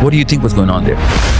What do you think was going on there?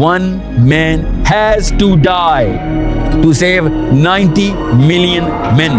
1 man has to die to save 90 million men।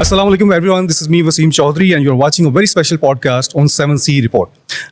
Assalamu alaikum everyone, this is me Wasim Chaudhary and you're watching a very special podcast on 7C Report।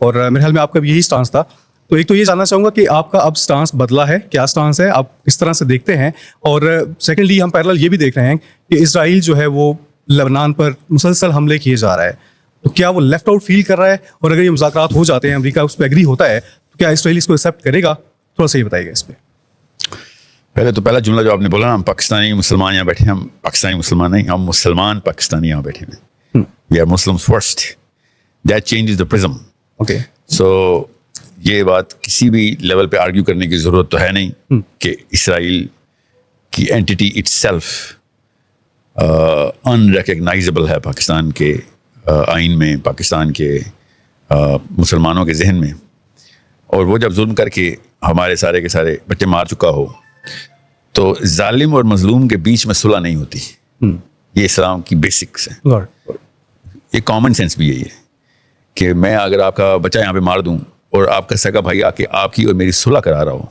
اور میرے خیال میں آپ کا بھی یہی stance تھا. تو ایک تو یہ جاننا چاہوں گا کہ آپ کا اب اسٹانس بدلا ہے, کیا اسٹانس ہے, آپ کس طرح سے دیکھتے ہیں؟ اور سیکنڈلی ہم پیرالل یہ بھی دیکھ رہے ہیں کہ اسرائیل جو ہے وہ لبنان پر مسلسل حملے کیے جا رہا ہے, تو کیا وہ لیفٹ آؤٹ فیل کر رہا ہے؟ اور اگر یہ مذاکرات ہو جاتے ہیں, امریکہ اس پہ ایگری ہوتا ہے, تو کیا اسرائیل اس کو ایکسیپٹ کرے گا؟ تھوڑا سا یہ بتائیے گا اس پہ. پہلا جملہ جو آپ نے بولا نا, ہم پاکستانی مسلمان یہاں بیٹھے ہیں, ہم پاکستانی مسلمان نہیں, ہم مسلمان پاکستانی یہاں بیٹھے ہیں. We are Muslims first. That changes the prism. Okay, so یہ بات کسی بھی لیول پہ آرگیو کرنے کی ضرورت تو ہے نہیں کہ اسرائیل کی اینٹی اٹ سیلف انریکگنائزیبل ہے پاکستان کے آئین میں, پاکستان کے مسلمانوں کے ذہن میں. اور وہ جب ظلم کر کے ہمارے سارے کے سارے بچے مار چکا ہو, تو ظالم اور مظلوم کے بیچ میں صلح نہیں ہوتی. یہ اسلام کی بیسکس ہیں. یہ کامن سینس بھی یہی ہے کہ میں اگر آپ کا بچہ یہاں پہ مار دوں اور آپ کا سگا بھائی آ کے آپ کی اور میری صلح کرا رہا ہو,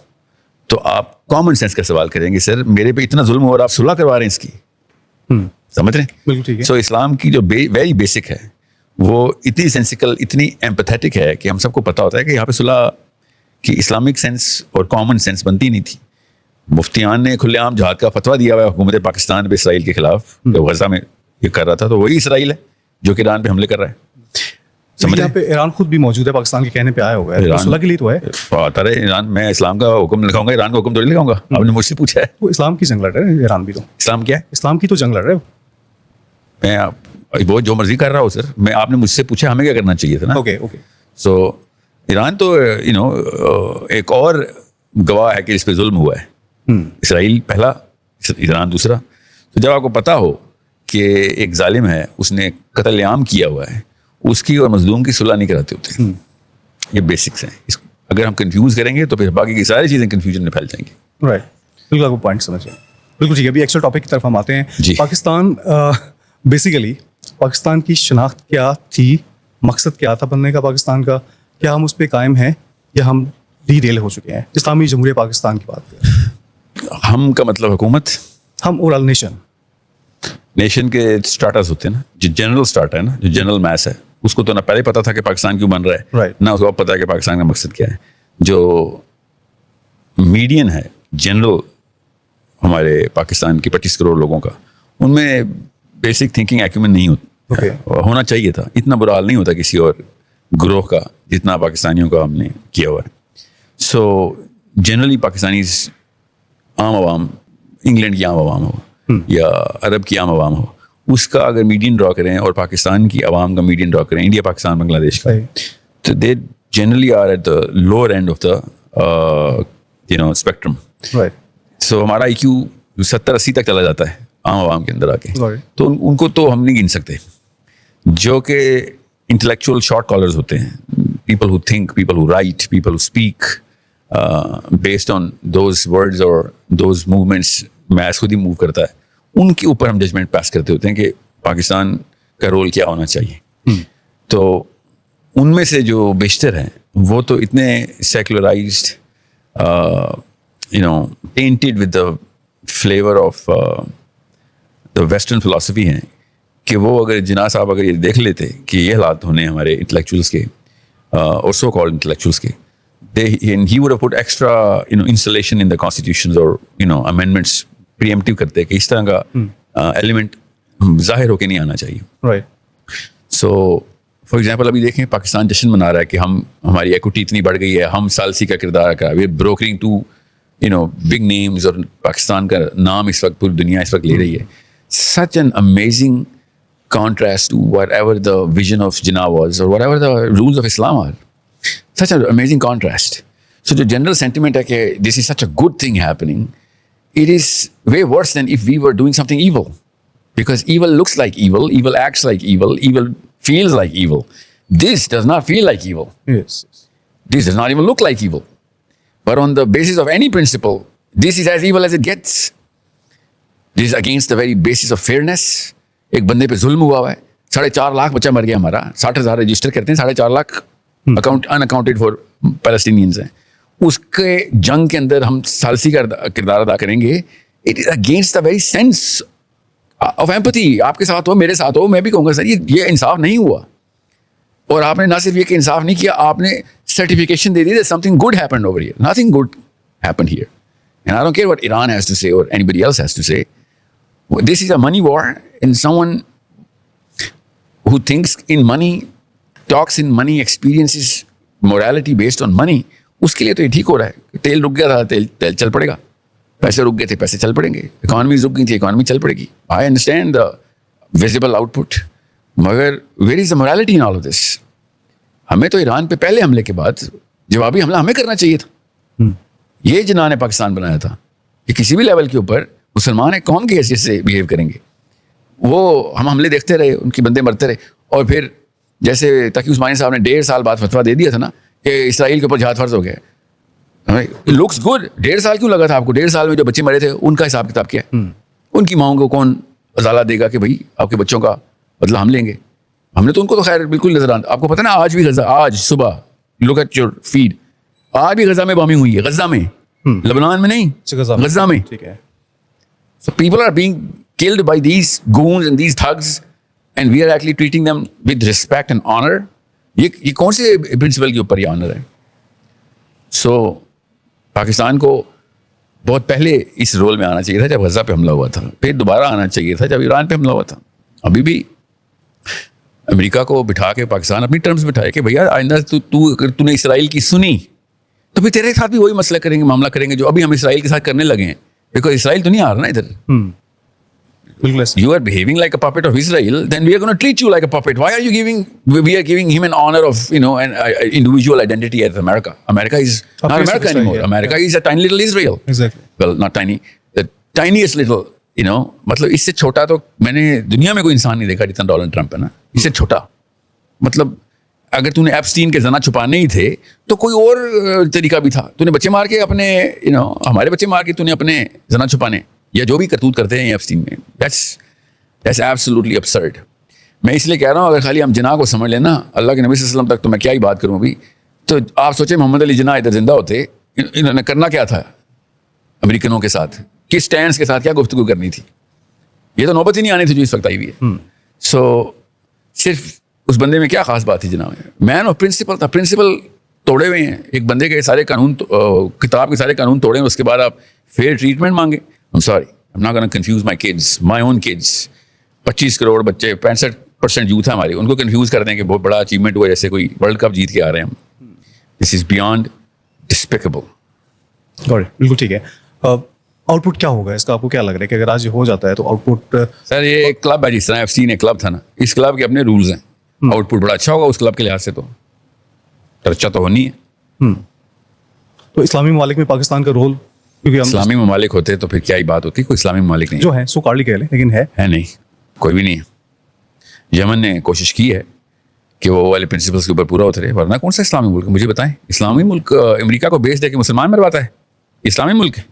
تو آپ کامن سینس کا سوال کریں گے, سر میرے پہ اتنا ظلم ہو اور آپ صلح کروا رہے ہیں اس کی. سمجھ رہے ہیں؟ بالکل ٹھیک ہے. سو اسلام کی جو ویری بیسک ہے وہ اتنی سینسیکل, اتنی ایمپیتھیٹک ہے کہ ہم سب کو پتہ ہوتا ہے کہ یہاں پہ صلح کی اسلامک سینس اور کامن سینس بنتی نہیں تھی. مفتیان نے کھلے عام جہاد کا فتویٰ دیا ہوا ہے حکومت پاکستان پہ اسرائیل کے خلاف, جب غزہ میں یہ کر رہا تھا, تو وہی اسرائیل ہے جو کہ ایران پہ حملے کر رہا ہے. یہاں پہ ایران خود بھی موجود ہے, پاکستان کے کہنے پہ آیا ہوا ہے, صلح کے لیے تو ہے. آتا رہے ایران, میں اسلام کا حکم لکھاؤں گا, ایران کا حکم تھوڑی لکھاؤں گا. آپ نے مجھ سے پوچھا ہے. وہ اسلام کی جنگ لڑ رہے ہیں ایران بھی, تو اسلام کیا ہے؟ اسلام کی تو جنگ لڑ رہے ہو. میں وہ جو مرضی کر رہا ہوں سر, میں آپ نے مجھ سے پوچھا ہمیں کیا کرنا چاہیے تھا نا. Okay okay. سو ایران تو ایک اور گواہ ہے کہ اس پہ ظلم ہوا ہے. اسرائیل پہلا, ایران دوسرا. تو جب آپ کو پتا ہو کہ ایک ظالم ہے, اس نے قتل عام کیا ہوا ہے, اس کی اور مظلوم کی صلح نہیں کراتے ہوتے. یہ بیسکس ہیں. اگر ہم کنفیوز کریں گے تو پھر باقی کی ساری چیزیں کنفیوژن میں پھیل جائیں گی. رائٹ, بالکل آپ کو پوائنٹ سمجھ گئے. بالکل ٹھیک ہے. ابھی ایکچوئل ٹاپک کی طرف ہم آتے ہیں. جی. پاکستان, بیسیکلی پاکستان کی شناخت کیا تھی, مقصد کیا تھا بننے کا پاکستان کا, کیا ہم اس پہ قائم ہیں یا ہم ڈی ریل ہو چکے ہیں؟ اسلامی جمہوریہ پاکستان کی بات کریں. ہم کا مطلب حکومت, ہم اوور آل نیشن کے اسٹارٹرز ہوتے ہیں نا, جو جنرل اسٹارٹر ہے نا, جو جنرل میس ہے, اس کو تو نہ پہلے پتا تھا کہ پاکستان کیوں بن رہا ہے, Right. نہ اس کو اب پتا ہے کہ پاکستان کا مقصد کیا ہے. جو میڈین ہے جنرل ہمارے پاکستان کے 25 کروڑ لوگوں کا, ان میں بیسک تھنکنگ ایکومن نہیں ہونا چاہیے تھا. اتنا برا حال نہیں ہوتا کسی اور گروہ کا جتنا پاکستانیوں کا ہم نے کیا ہوا ہے. سو جنرلی پاکستانی عام عوام, انگلینڈ کی عام عوام ہو یا عرب کی عام عوام ہو, اس کا اگر میڈین ڈرا کریں اور پاکستان کی عوام کا میڈین ڈرا کریں, انڈیا پاکستان بنگلہ دیش کا, تو they generally are at the lower end of the spectrum. So ہمارا آئی کیو 70-80 تک چلا جاتا ہے عام عوام کے اندر آ کے. تو ان کو تو ہم نہیں گن سکتے, جو کہ انٹلیکچوئل شارٹ کالرز ہوتے ہیں, people who think, people who right, people who speak based on those words اور دوز موومنٹس. میس خود ہی موو کرتا ہے, ان کے اوپر ہم ججمنٹ پاس کرتے ہوتے ہیں کہ پاکستان کا رول کیا ہونا چاہیے. تو ان میں سے جو بیشتر ہیں وہ تو اتنے secularised, tainted with the flavour of the western philosophy ہیں کہ وہ اگر جناح صاحب اگر یہ دیکھ لیتے کہ یہ حالات ہونے ہمارے انٹلیکچوئلس کے اور سو کالڈ انٹلیکچوئلس کے, he would have put extra installation in the constitutions or amendments preemptive کرتے کہ اس طرح کا ایلیمنٹ ظاہر ہو کے نہیں آنا چاہیے. رائٹ. سو فار ایگزامپل ابھی دیکھیں پاکستان جشن منا رہا ہے کہ ہماری ایکوٹی اتنی بڑھ گئی ہے, ہم ثالثی کا کردار کا, وی بروکرنگ ٹو بگ نیمز, اور پاکستان کا نام اس وقت پوری دنیا اس وقت لے رہی ہے. Such an amazing contrast to whatever the vision of Jinnah was or whatever the rules of Islam are. Such an amazing contrast. So the general sentiment is that this is such a good thing happening. It is way worse than if we were doing something evil. Because evil looks like evil, evil acts like evil, evil feels like evil. This does not feel like evil. Yes. This does not even look like evil. But on the basis of any principle, this is as evil as it gets. This is against the very basis of fairness. ایک بندے پہ ظلم ہوا ہے, 4.5 لاکھ بچہ مر گیا ہمارا, 60,000 رجسٹر کرتے ہیں, 4.5 لاکھ ان اکاؤنٹڈ فار پیلسٹینینز ہیں. اس کے جنگ کے اندر ہم ثالثی کا کردار ادا کریں گے. It is against the very sense of empathy. آپ کے ساتھ ہو, میرے ساتھ ہو, میں بھی کہوں گا سر یہ انصاف نہیں ہوا. اور آپ نے نہ صرف یہ کہ انصاف نہیں کیا, آپ نے سرٹیفکیشن دے دی something good happened over here. Nothing good happened here. And I don't care what Iran has to say or anybody else has to say. This is a mini war and someone who thinks in money, talks in money, experiences morality based on money, اس کے لیے تو یہ ٹھیک ہو رہا ہے. تیل رک گیا تھا, تیل چل پڑے گا. پیسے رک گئے تھے, پیسے چل پڑیں گے. اکانومیز رک گئی تھی, اکانومی چل پڑے گی. I understand the visible output, مگر where is the morality in all of this? ہمیں تو ایران پہ پہلے حملے کے بعد جوابی حملہ ہمیں کرنا چاہیے تھا. یہ جنہوں نے پاکستان بنایا تھا کہ کسی بھی لیول کے اوپر مسلمان ایک قوم کی حیثیت سے بہیو کریں گے. وہ ہم حملے دیکھتے رہے, ان کی بندے مرتے رہے, اور پھر جیسے تقی عثمانی صاحب نے 1.5 سال بعد فتویٰ دے دیا تھا نا کہ اسرائیل کے اوپر جہاد فرض ہو گیا. Looks good. 1.5 سال کیوں لگا تھا آپ کو؟ 1.5 سال میں جو بچے مرے تھے ان کا حساب کتاب کیا ہے؟ ان کی ماؤں کو کون ازالہ دے گا کہ بھائی آپ کے بچوں کا بدلہ ہم لیں گے؟ ہم نے تو ان کو تو خیر بالکل نظر آتا. آپ کو پتہ نا آج بھی غزہ, آج صبح لک ایٹ یور فیڈ, آج بھی غزہ میں بامنگ ہوئی ہے. غزہ میں, لبنان میں نہیں, غزہ میں. ٹھیک ہے. So people are being killed by these goons and these thugs and we are actually treating them with respect and honor. یہ کون سے پرنسپل کے اوپر یہ آنر ہے؟ سو پاکستان کو بہت پہلے اس رول میں آنا چاہیے تھا جب غزہ پہ حملہ ہوا تھا, پھر دوبارہ آنا چاہیے تھا جب ایران پہ حملہ ہوا تھا. ابھی بھی امریکہ کو بٹھا کے پاکستان اپنی ٹرمز بٹھائے کہ بھیا آئندہ تو نے اسرائیل کی سنی تو پھر تیرے ساتھ بھی وہی مسئلہ کریں گے, معاملہ کریں گے جو ابھی ہم اسرائیل کے ساتھ کرنے لگے ہیں. بیکاز اسرائیل تو نہیں آ رہا نا ادھر. You are behaving like a puppet of Israel, then we are going to treat you like a puppet. Why are you giving? We are giving him an honor of an individual identity as America. America is not America anymore. Yeah. America is a tiny little Israel. Exactly. Well, not tiny. The tiniest little. مطلب اس سے چھوٹا تو میں نے دنیا میں کوئی انسان نہیں دیکھا جتنا ڈونلڈ ٹرمپ ہے نا. اس سے چھوٹا. مطلب اگر تو نے ایپسٹین کے زنا چھپانے ہی تھے تو کوئی اور طریقہ بھی تھا. تو نے بچے مار کے اپنے ہمارے بچے مار کے تو نے اپنے زنا چھپانے یا جو بھی کرتوت کرتے ہیں ایپسٹین میں, that's absolutely absurd. میں اس لیے کہہ رہا ہوں اگر خالی ہم جناح کو سمجھ لینا, اللہ کے نبی صلی اللہ علیہ وسلم تک تو میں کیا ہی بات کروں ابھی. تو آپ سوچیں محمد علی جناح ادھر زندہ ہوتے, انہوں نے کرنا کیا تھا امریکنوں کے ساتھ, کس سٹینڈز کے ساتھ کیا گفتگو کرنی تھی؟ یہ تو نوبت ہی نہیں آنی تھی جو اس وقت آئی ہوئی ہے. سو صرف اس بندے میں کیا خاص بات تھی جناب؟ مین آف پرنسپل تھا. پرنسپل توڑے ہوئے ہیں ایک بندے کے سارے قانون, کتاب کے سارے قانون توڑے ہیں, اس کے بعد آپ فیئر ٹریٹمنٹ مانگے. I'm sorry, I'm not going to confuse my kids, my own kids. 25 crore بچے, 65% یوتھ ہے ہماری, ان کو کنفیوز کر دیں کہ بہت بڑا اچیومنٹ ہوا جیسے کوئی ورلڈ کپ جیت کے آ رہے ہیں ہم. دس از بیانڈ ڈسپیکیبل. بالکل ٹھیک ہے. آؤٹ پٹ کیا ہوگا اس کا, آپ کو کیا لگ رہا ہے کہ اگر آج یہ ہو جاتا ہے تو آؤٹ پٹ؟ سر یہ ایک کلب ہے, جس طرح ایف سی نے کلب تھا نا, اس کلب کے اپنے رولز ہیں. آؤٹ پٹ بڑا اچھا ہوگا اس کلب کے لحاظ سے, تو چرچا تو ہونی ہے. تو اسلامی ممالک میں پاکستان کا رول, کیونکہ اسلامی ممالک ہوتے تو پھر کیا ہی بات ہوتی. کوئی اسلامی ممالک نہیں جو ہے سو کارلی کہہ لیں, لیکن ہے نہیں, کوئی بھی نہیں ہے. یمن نے کوشش کی ہے کہ وہ والے پرنسپلس کے اوپر پورا اترے, ورنہ کون سا اسلامی ملک؟ مجھے بتائیں, اسلامی ملک امریکہ کو بیچ دے کے مسلمان مرواتا ہے, اسلامی ملک ہے.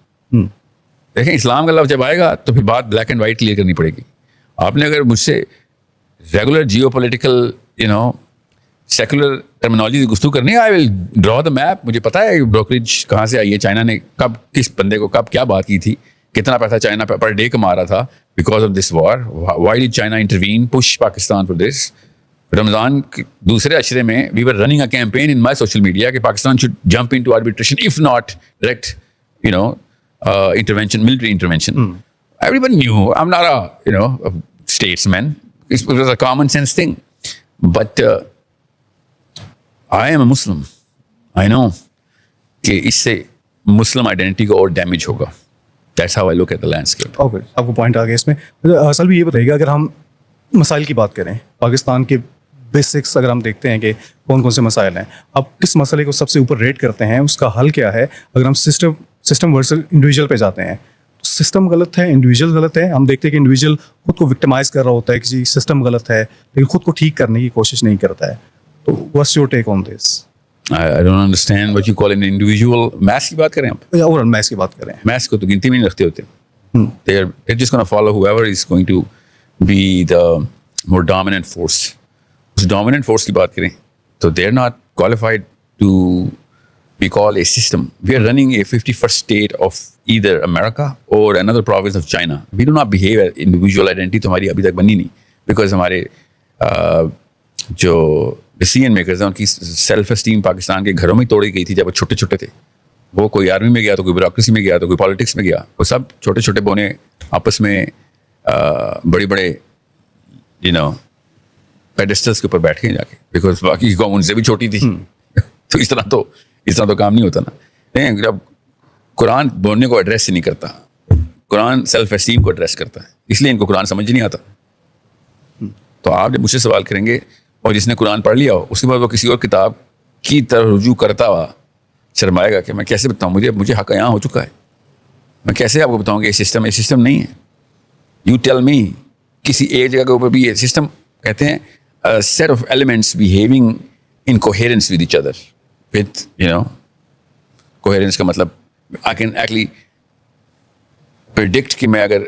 دیکھیں اسلام کا لفظ جب آئے گا تو پھر بات بلیک اینڈ وائٹ کلیئر کرنی پڑے گی. آپ نے اگر مجھ سے regular geo political secular terminology کی گفتگو کرنی ہے, آئی ول ڈرا دا میپ. مجھے پتا ہے بروکریج کہاں سے آئی ہے, چائنا نے کب کس بندے کو کب کیا بات کی تھی, کتنا پیسہ چائنا پر ڈے کما رہا تھا because of this war. Why did China intervene push Pakistan for this? Ramzan کے دوسرے عشرے میں we were running a campaign on my social media کہ Pakistan should jump into arbitration if not direct intervention, military intervention. Everybody knew. I'm not a statesman. It was a common sense thing. But I am a Muslim. I know کہ اس سے مسلم identity کو اور damage ہوگا. That's how I look at the landscape. Okay, آپ کو point آ گیا اس میں. اصل بھی یہ بتائیے گا, اگر ہم مسائل کی بات کریں, پاکستان کے بیسکس اگر ہم دیکھتے ہیں کہ کون کون سے مسائل ہیں, آپ کس مسئلے کو سب سے اوپر ریٹ کرتے ہیں, اس کا حل کیا ہے؟ اگر ہم سسٹم ورسل انڈیویجول پہ جاتے ہیں, سسٹم غلط ہے, انڈیویجول غلط ہے. ہم دیکھتے ہیں کہ انڈیویجول خود کو وکٹمائز کر رہا ہوتا ہے کہ جی سسٹم غلط ہے, لیکن خود کو ٹھیک کرنے کی کوشش نہیں کرتا ہے. تو what's your take on this? I don't understand what you call an individual. Maths کی بات کریں آپ, اور میتھس کی بات کریں. میتھس کو تو گنتی میں نہیں رکھتے ہوتے. They're just going to follow whoever is going to be the more dominant force. Us dominant force کی بات کریں تو they're not qualified to be called a system. We are running a 51st state of either America or another province of China. We do not behave as individual identity. تو ہماری ابھی تک بنی نہیں, because ہمارے جو ڈیسیجن میکرز ہیں ان کی سیلف اسٹیم پاکستان کے گھروں میں توڑی گئی تھی جب وہ چھوٹے چھوٹے تھے. وہ کوئی آرمی میں گیا تو کوئی بیوروکریسی میں گیا تو کوئی پالیٹکس میں گیا, وہ سب چھوٹے چھوٹے بونے آپس میں بڑے بڑے پیڈسٹلس کے اوپر بیٹھ کے جا کے, بیکاز باقی قوم ان سے بھی چھوٹی تھی. تو اس طرح تو کام نہیں ہوتا نا. نہیں, جب قرآن بولنے کو ایڈریس نہیں کرتا, قرآن سیلف اسٹیم کو ایڈریس کرتا ہے, اس لیے ان کو قرآن سمجھ نہیں آتا. تو آپ جب مجھ سے سوال کریں گے اور جس نے قرآن پڑھ لیا ہو اس کے بعد وہ کسی اور کتاب کی طرف رجوع کرتا ہوا شرمائے گا کہ میں کیسے بتاؤں, مجھے حق یہاں ہو چکا ہے, میں کیسے آپ کو بتاؤں کہ یہ سسٹم نہیں ہے. یو ٹیل می, کسی ایک جگہ کے اوپر بھی یہ سسٹم کہتے ہیں set of elements behaving in coherence with each other, with coherence کا مطلب آئی کین ایکچولی پریڈکٹ کہ میں اگر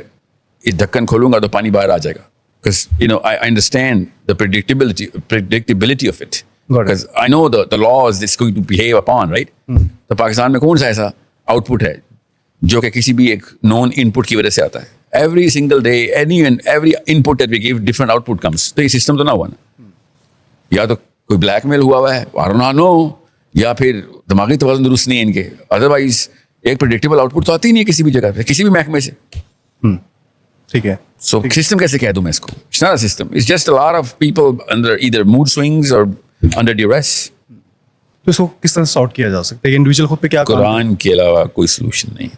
یہ ڈھکن کھولوں گا تو پانی باہر آ جائے گا, because I understand the predictability of it, because I know the laws it's going to behave upon, right? تو پاکستان میں کون سا ایسا آؤٹ پٹ ہے جو کہ کسی بھی ایک نون ان پٹ کی وجہ سے آتا ہے. Every single day every input that we give different output comes. تو یہ سسٹم تو نہ ہوا نا, یا تو کوئی بلیک میل ہوا ہے I don't know, یا پھر دماغی توازن درست نہیں ہے ان کے, ادروائز ایک پریڈکٹیبل آؤٹ پٹ تو آتی نہیں ہے کسی بھی جگہ پہ کسی بھی محکمے سے. ٹھیک ہے, سو سسٹم کیسے کہہ دوں میں اس کو, it's not a system, it's just a lot of people under either mood swings اور انڈر ڈیوریس. تو اس کو کس طرح سارٹ کیا جا سکتا ہے, انڈیویجول خود پہ کیا قرآن کے علاوہ کوئی سولوشن نہیں.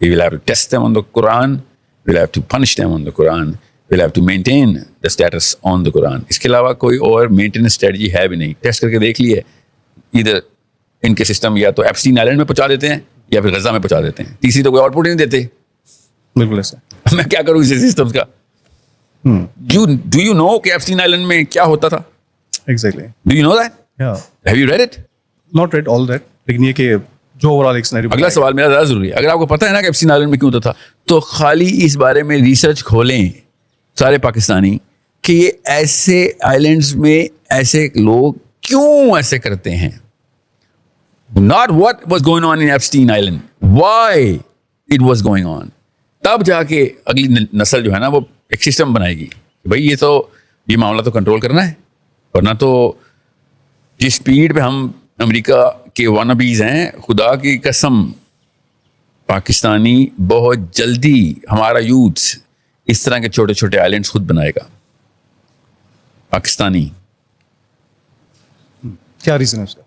We will have to test them on the Quran, we'll have to punish them on the Quran, we'll have to maintain the status on the Quran. اس کے علاوہ کوئی اور مینٹیننس اسٹریٹجی ہے بھی نہیں. ٹیسٹ کر کے دیکھ لیے, ادھر ان کے سسٹم یا تو ایپسٹین آئلینڈ میں پہنچا دیتے ہیں یا پھر غزہ میں پہنچا دیتے ہیں, تیسری تو کوئی آؤٹ پٹ نہیں دیتے. بالکل ایسا. میں کیا کروں اس سسٹم کا. Do you know کہ ایپسٹین آئلینڈ میں کیا ہوتا تھا؟ Exactly. Do you know that? Yeah. Have you read it? Not read all that, لیکن یہ کہ جو اوورال ایک سینیریو. اگلا سوال میرا زیادہ ضروری ہے. اگر آپ کو پتہ ہے نا کہ ایپسٹین آئلینڈ میں کیوں ہوتا تھا, تو خالی اس بارے میں ریسرچ کھولیں سارے پاکستانی کہ یہ ایسے آئلینڈس میں ایسے لوگ کیوں ایسے کرتے ہیں. Not what was going on in Epstein Island, why it was going on. تب جا کے اگلی نسل جو ہے نا وہ ایک سسٹم بنائے گی کہ بھائی یہ معاملہ تو کنٹرول کرنا ہے, ورنہ تو جس اسپیڈ پہ ہم امریکہ کے وانبیز ہیں, خدا کی قسم پاکستانی بہت جلدی ہمارا یوتھ اس طرح کے چھوٹے چھوٹے آئلینڈس خود بنائے گا. پاکستانی کیا ریزن ہے اس کا؟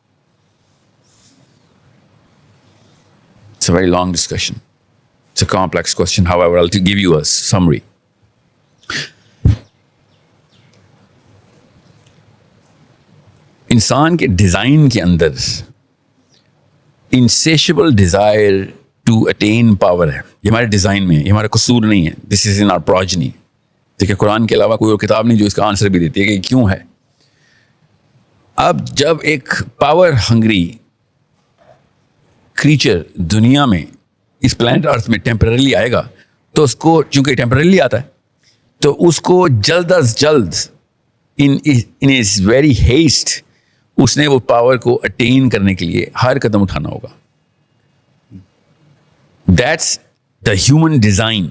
It's a very long discussion. It's a complex question. However, I'll give you a summary. انسان کے ڈیزائن کے اندر insatiable desire to attain power ہے. یہ ہمارے ڈیزائن میں, یہ ہمارا قصور نہیں ہے. This is in our progeny. دیکھیں قرآن کے علاوہ کوئی اور کتاب نہیں جو اس کا آنسر بھی دیتی ہے کہ کیوں ہے. اب جب ایک پاور ہنگری کریچر دنیا میں اس پلانٹ ارتھ میں ٹیمپرریلی آئے گا, تو اس کو چونکہ ٹیمپرریلی آتا ہے تو اس کو جلد از جلد in his very haste اس نے وہ پاور کو اٹین کرنے کے لیے ہر قدم اٹھانا ہوگا. That's the human design.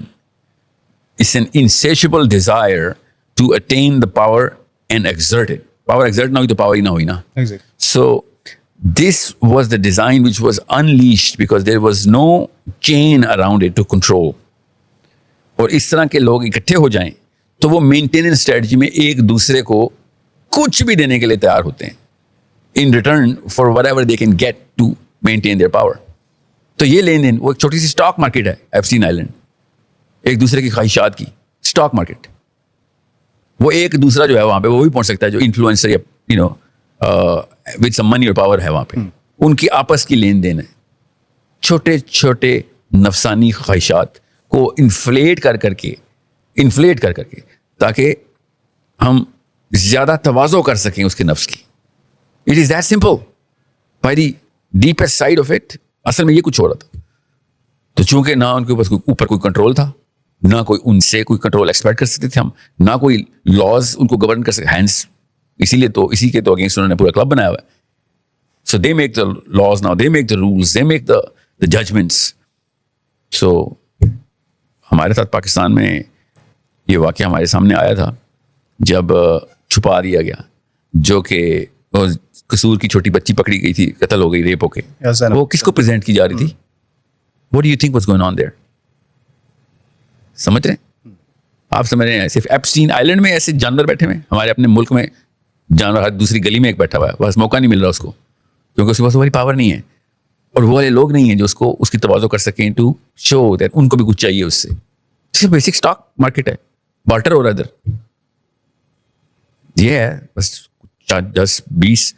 It's an insatiable desire to attain the power and exert it. Power exert نہ ہوئی تو پاور ہی نہ ہوئی نا. So this was the design which was unleashed because there was no chain around it to control. اور اس طرح کے لوگ اکٹھے ہو جائیں تو وہ مینٹیننس اسٹریٹجی میں ایک دوسرے کو کچھ بھی دینے کے لیے تیار ہوتے ہیں in return for whatever they can get to maintain their power. تو یہ لین دین وہ ایک چھوٹی سی اسٹاک مارکیٹ ہے ایپسٹین آئلینڈ, ایک دوسرے کی خواہشات کی اسٹاک مارکیٹ. وہ ایک دوسرا جو ہے وہاں پہ وہ بھی پہنچ سکتا ہے جو انفلوئنسر یا with some money or power ہے وہاں پہ. ان کی آپس کی لین دین ہے. چھوٹے چھوٹے نفسانی خواہشات کو انفلیٹ کر کے تاکہ ہم زیادہ تواضع کر سکیں اس کے نفس کی. It is that simple. By the deepest side of it, اصل میں یہ کچھ ہو رہا تھا. تو چونکہ نہ ان کے اوپر کوئی کنٹرول تھا, نہ کوئی ان سے کوئی کنٹرول ایکسپیکٹ کر سکتے تھے ہم, نہ کوئی لاز ان کو گورن کر سکتے. ہینس اسی کے تو اگینسٹ انہوں نے پورا کلب بنایا ہوا ہے. So they make the laws now, they make the rules, they make the judgments. So ہمارے ساتھ پاکستان میں یہ واقعہ ہمارے سامنے آیا تھا جب چھپا دیا گیا, جو کہ قصور کی چھوٹی بچی پکڑی گئی تھی, قتل ہو گئی ریپ ہو کے, Zainab. وہ کس کو پریزنٹ کی جا رہی تھی؟ What do you think was going on there? سمجھ رہے ہیں آپ؟ سمجھ رہے ہیں صرف ایپسٹین آئلینڈ میں ایسے جانور بیٹھے ہوئے ہیں, ہمارے اپنے ملک میں جانور ہر دوسری گلی میں ایک بیٹھا ہوا ہے, بس موقع نہیں مل رہا اس کو, کیونکہ اس کے پاس وہی پاور نہیں ہے, اور وہ والے لوگ نہیں ہیں جو اس کو اس کی توازو کر سکیں ٹو شو دیٹ ان کو بھی کچھ چاہیے اس سے. بیسک اسٹاک مارکیٹ ہے, بارٹر ہو رہا ہے ادھر. یہ ہے بس 10-20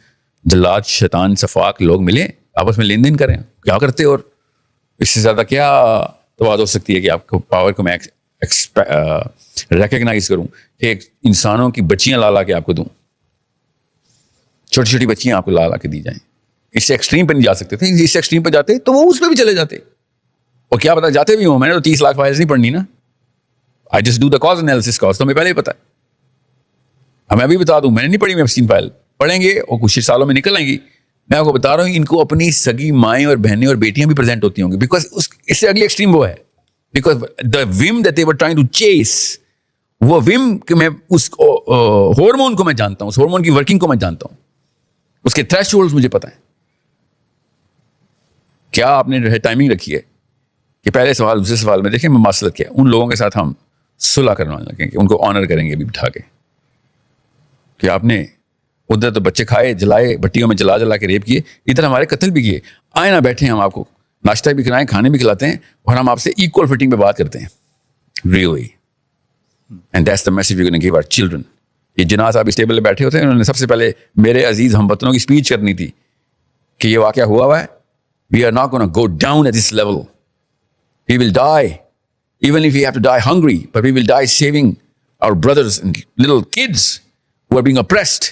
جلاد شیطان صفاق لوگ ملیں, آپس میں لین دین کریں, کیا کرتے, اور اس سے زیادہ کیا توازو ہو سکتی ہے کہ آپ کو پاور کو میں ریکگنائز کروں کہ انسانوں کی بچیاں لا لا کے آپ کو دوں, چھوٹی چھوٹی بچیاں آپ کو لا لا کے دی جائیں. اس سے ایکسٹریم پہ نہیں جا سکتے تھے, اس سے ایکسٹریم پہ جاتے تو وہ اس پہ بھی چلے جاتے, اور کیا پتا جاتے بھی ہوں. میں نے تو 30 لاکھ فائلز نہیں پڑھنی نا, I just do the cause analysis. Cause تو ہمیں پہلے ہی پتا ہے, ہمیں ابھی بتا دوں, میں نے نہیں پڑھی ایپسٹین فائل, پڑھیں گے اور کچھ سالوں میں نکل آئیں گی. میں آپ کو بتا رہا ہوں ان کو اپنی سگی مائیں اور بہنیں اور بیٹیاں بھی پریزنٹ ہوتی ہوں گی, بیکاز اس سے اگلی ایکسٹریم وہ ہے, because the whom that they were trying to chase, وہ وم کہ میں اس ہارمون کو میں جانتا ہوں, اس ہارمون کی ورکنگ کو میں جانتا ہوں, اس کے تھریش ہولڈز مجھے پتا ہے. کیا آپ نے ٹائمنگ رکھی ہے کہ پہلے سوال دوسرے سوال میں دیکھیں میں ماسلت کیا, ان لوگوں کے ساتھ ہم صلح کروانے لگیں گے, ان کو آنر کریں گے ابھی بٹھا کے, کہ آپ نے ادھر تو بچے کھائے, جلائے, بٹیوں میں جلا جلا کے ریپ کیے, ادھر ہمارے قتل بھی کیے. آئے نہ بیٹھے ہم آپ کو ناشتہ بھی کھلائیں, کھانے بھی کھلاتے ہیں, اور ہم آپ سے ایکول فٹنگ پہ بات کرتے ہیں. Really, and that's the message we gonna give our children. یہ جناح صاحب اس ٹیبل پہ بیٹھے ہوتے ہیں, انہوں نے سب سے پہلے میرے عزیز ہم وطنوں کی اسپیچ کرنی تھی کہ یہ واقعہ ہوا ہے, we are not gonna go down at this level, we will die even if we have to die hungry, but we will die saving our brothers and little kids who are being oppressed.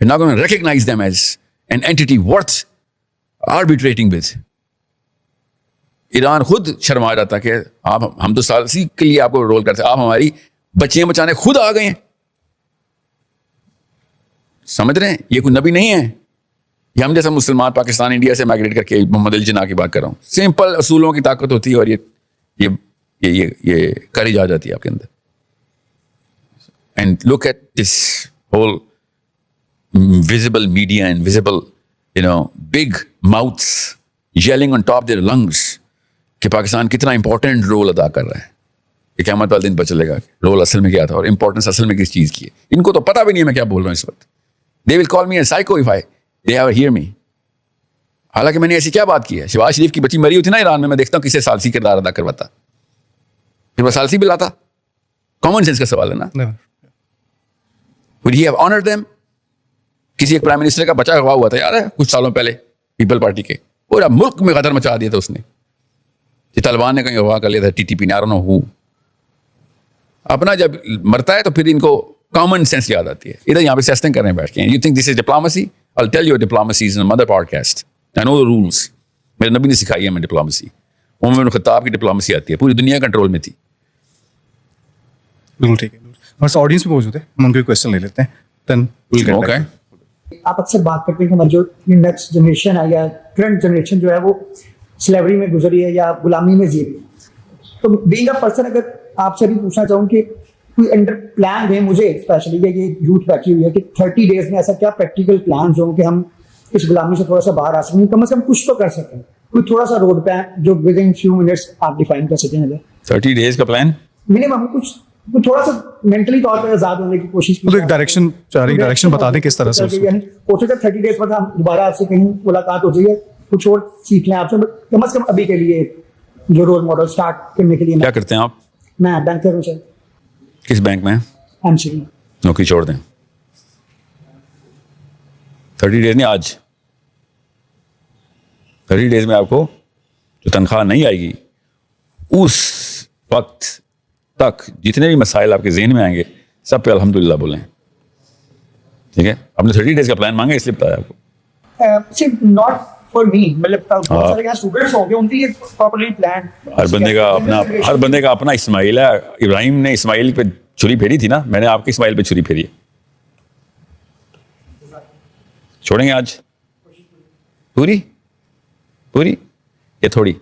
We're not going to recognize them as an entity worth arbitrating with. Iran خود شرما جاتا کہ آپ, ہم تو سالسی کے لیے آپ کو رول کرتے, آپ ہماری بچیاں بچانے خود آ گئے ہیں. سمجھ رہے ہیں, یہ کوئی نبی نہیں ہے, یہ ہم جیسا مسلمان پاکستان انڈیا سے مائگریٹ کر کے محمد علی جناح کی بات کر رہا ہوں. سمپل اصولوں کی طاقت ہوتی ہے, اور یہ کری جا جاتی ہے آپ کے اندر. And look at this whole visible media and visible, big mouths yelling on top their lungs کہ پاکستان کتنا امپورٹنٹ رول ادا کر رہا ہے. یہ قیامت والے دن پتہ چلے گا رول اصل میں کیا تھا اور امپورٹنس اصل میں کس چیز کی ہے. ان کو تو پتہ بھی نہیں ہے میں کیا بول رہا ہوں اس وقت. They will call me a psycho if they ever hear me. حالانکہ میں نے ایسی کیا بات کی ہے. شہباز شریف کی بچی مری ہوئی تھی نا ایران میں دیکھتا ہوں کسے ثالثی کردار ادا کرواتا, پھر وہ ثالثی بھی لاتا. کامن سینس کا سوال ہے نا. Would he have honored them? کسی ایک پرائم منسٹر کا بچہ اغوا ہوا تھا یار کچھ سالوں پہلے, پیپل پارٹی کے, پورا ملک میں غدر مچا دیا تھا اس نے. یہ طالبان نے کہیں اغوا کر لیا تھا, ٹی ٹی پی نے, I don't know who. اپنا جب مرتا ہے تو پھر ان کو کامن سینس یاد آتی ہے. ادھر یہاں پہ سیسٹنگ کر رہے ہیں بیٹھ کے. You think this is diplomacy? I'll tell you diplomacy is in another podcast. I know the rules. میرے نبی نے سکھائی ہے میں ڈپلومسی. عمر بن خطاب کی ڈپلومسی آتی ہے, پوری دنیا کنٹرول میں تھی. بالکل ٹھیک ہے. ہمارے آڈینس میں موجود ہے, ہم ان کے کویشچن لے لیتے ہیں. Okay. آپ اکثر بات کرتے ہیں کہ ہماری جو نیکسٹ جنریشن ہے یا کرنٹ جنریشن جو ہے وہ سلیوری میں گزری ہے یا غلامی میں جی رہی ہے. تو بینگ اے پرسن اگر آپ سے بھی پوچھنا چاہوں کہ کوئی انڈر پلان دیں مجھے اسپیشلی, یہ یوتھ بیٹھی ہوئی ہے کہ 30 days میں ایسا کیا پریکٹیکل پلانز ہوں کہ ہم اس غلامی سے تھوڑا سا باہر آ سکیں, کم از کم کچھ تو کر سکیں. کوئی تھوڑا سا روڈ پلان جو ود ان فیو منٹس آپ ڈیفائن کر سکیں. 30 days کا پلان منیمم کچھ تھوڑا سا مینٹلی طور پہ آزاد ہونے کی کوشش تو ایک ڈائریکشن بتا دیں کس طرح سے. یعنی کوشش 30 days بعد ہم دوبارہ آپ سے کہیں ملاقات ہو جائے, کچھ اور سیکھ لیں آپ سے, کم از کم ابھی کے لیے جو رول ماڈل اسٹارٹ کرنے کے لیے. کیا کرتے ہیں آپ؟ میں بینکر ہوں سر. کس بینک میں؟ ایم سی میں. نوکری چھوڑ دیں. 30 days نہیں, آج 30 days میں آپ کو جو تنخواہ نہیں آئے گی اس وقت تک جتنے بھی مسائل آپ کے ذہن میں آئیں گے سب پہ الحمدللہ بولیں. ٹھیک ہے, آپ نے 30 days کا پلان مانگا اس لیے بتایا آپ کو. ناٹ فار می, مطلب بہت سارے یہاں اسٹوڈنٹس ہوں گے ان کی پراپرلی پلان. ہر بندے کا اپنا اسماعیل ہے. ابراہیم نے اسماعیل پہ چھری پھیری تھی نا, میں نے آپ کے اسماعیل پہ چھری پھیری ہے. چھوڑیں گے آج پوری یا تھوڑی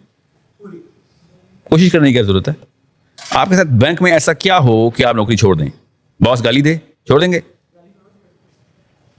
کوشش کرنے کی ضرورت ہے. آپ کے ساتھ بینک میں ایسا کیا ہو کہ آپ نوکری چھوڑ دیں؟ باس گالی دے, چھوڑ دیں گے؟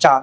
4,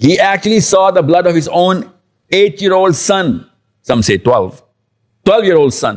He actually saw the blood of his own 8-year-old son. Some say 12-year-old son.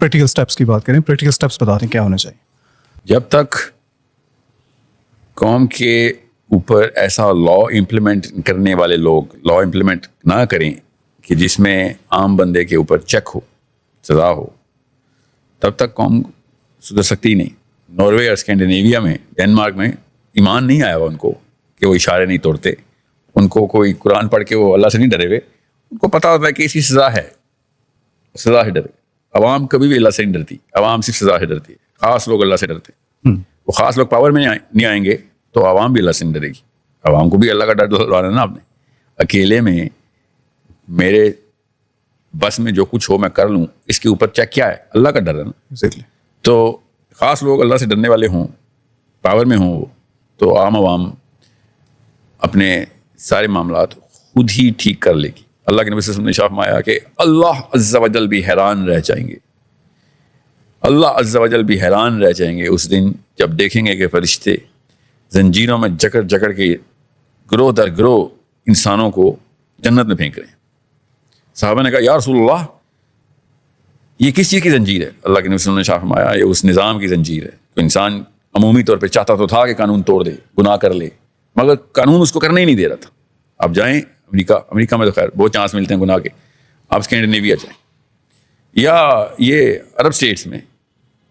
Practical steps کی بات کریں, پریکٹیکل اسٹیپس بتا دیں کیا ہونا چاہیے. جب تک قوم کے اوپر ایسا لا امپلیمنٹ کرنے والے لوگ لا امپلیمنٹ نہ کریں کہ جس میں عام بندے کے اوپر چیک ہو, سزا ہو, تب تک قوم سدھر سکتی ہی نہیں. ناروے اور اسکینڈینیویا میں, ڈینمارک میں ایمان نہیں آیا ہوا ان کو کہ وہ اشارے نہیں توڑتے. ان کو کوئی قرآن پڑھ کے وہ اللہ سے نہیں ڈرے ہوئے, ان کو پتہ ہوتا ہے کہ اس کی سزا ہے, سزا سے ڈرے. عوام کبھی بھی اللہ سے نہیں ڈرتی, عوام صرف سزا سے ڈرتی ہے. خاص لوگ اللہ سے ڈرتے ہیں. وہ خاص لوگ پاور میں نہیں آئیں گے تو عوام بھی اللہ سے نہیں ڈرے گی. عوام کو بھی اللہ کا ڈر ڈالنا نا آپ نے. اکیلے میں میرے بس میں جو کچھ ہو میں کر لوں, اس کے اوپر چیک کیا ہے؟ اللہ کا ڈر ہے نا. تو خاص لوگ اللہ سے ڈرنے والے ہوں, پاور میں ہوں, تو عام عوام اپنے سارے معاملات خود ہی ٹھیک کر لے گی. اللہ کے نبی صلی اللہ علیہ وسلم نے ارشاد فرمایا کہ اللہ عز و جل بھی حیران رہ جائیں گے, اللہ عز و جل بھی حیران رہ جائیں گے اس دن جب دیکھیں گے کہ فرشتے زنجیروں میں جکڑ جکڑ کے گروہ در گروہ انسانوں کو جنت میں پھینک رہے ہیں. صحابہ نے کہا یا رسول اللہ یہ کس چیز کی زنجیر ہے؟ اللہ کے نبی صلی اللہ علیہ وسلم نے ارشاد فرمایا یہ اس نظام کی زنجیر ہے. تو انسان عمومی طور پہ چاہتا تو تھا کہ قانون توڑ دے, گناہ کر لے, مگر قانون اس کو کرنے ہی نہیں دے رہا تھا. آپ جائیں امریکہ میں تو خیر بہت چانس ملتے ہیں گناہ کے, آپ اسکینڈینیویا جائیں یا یہ عرب اسٹیٹس میں,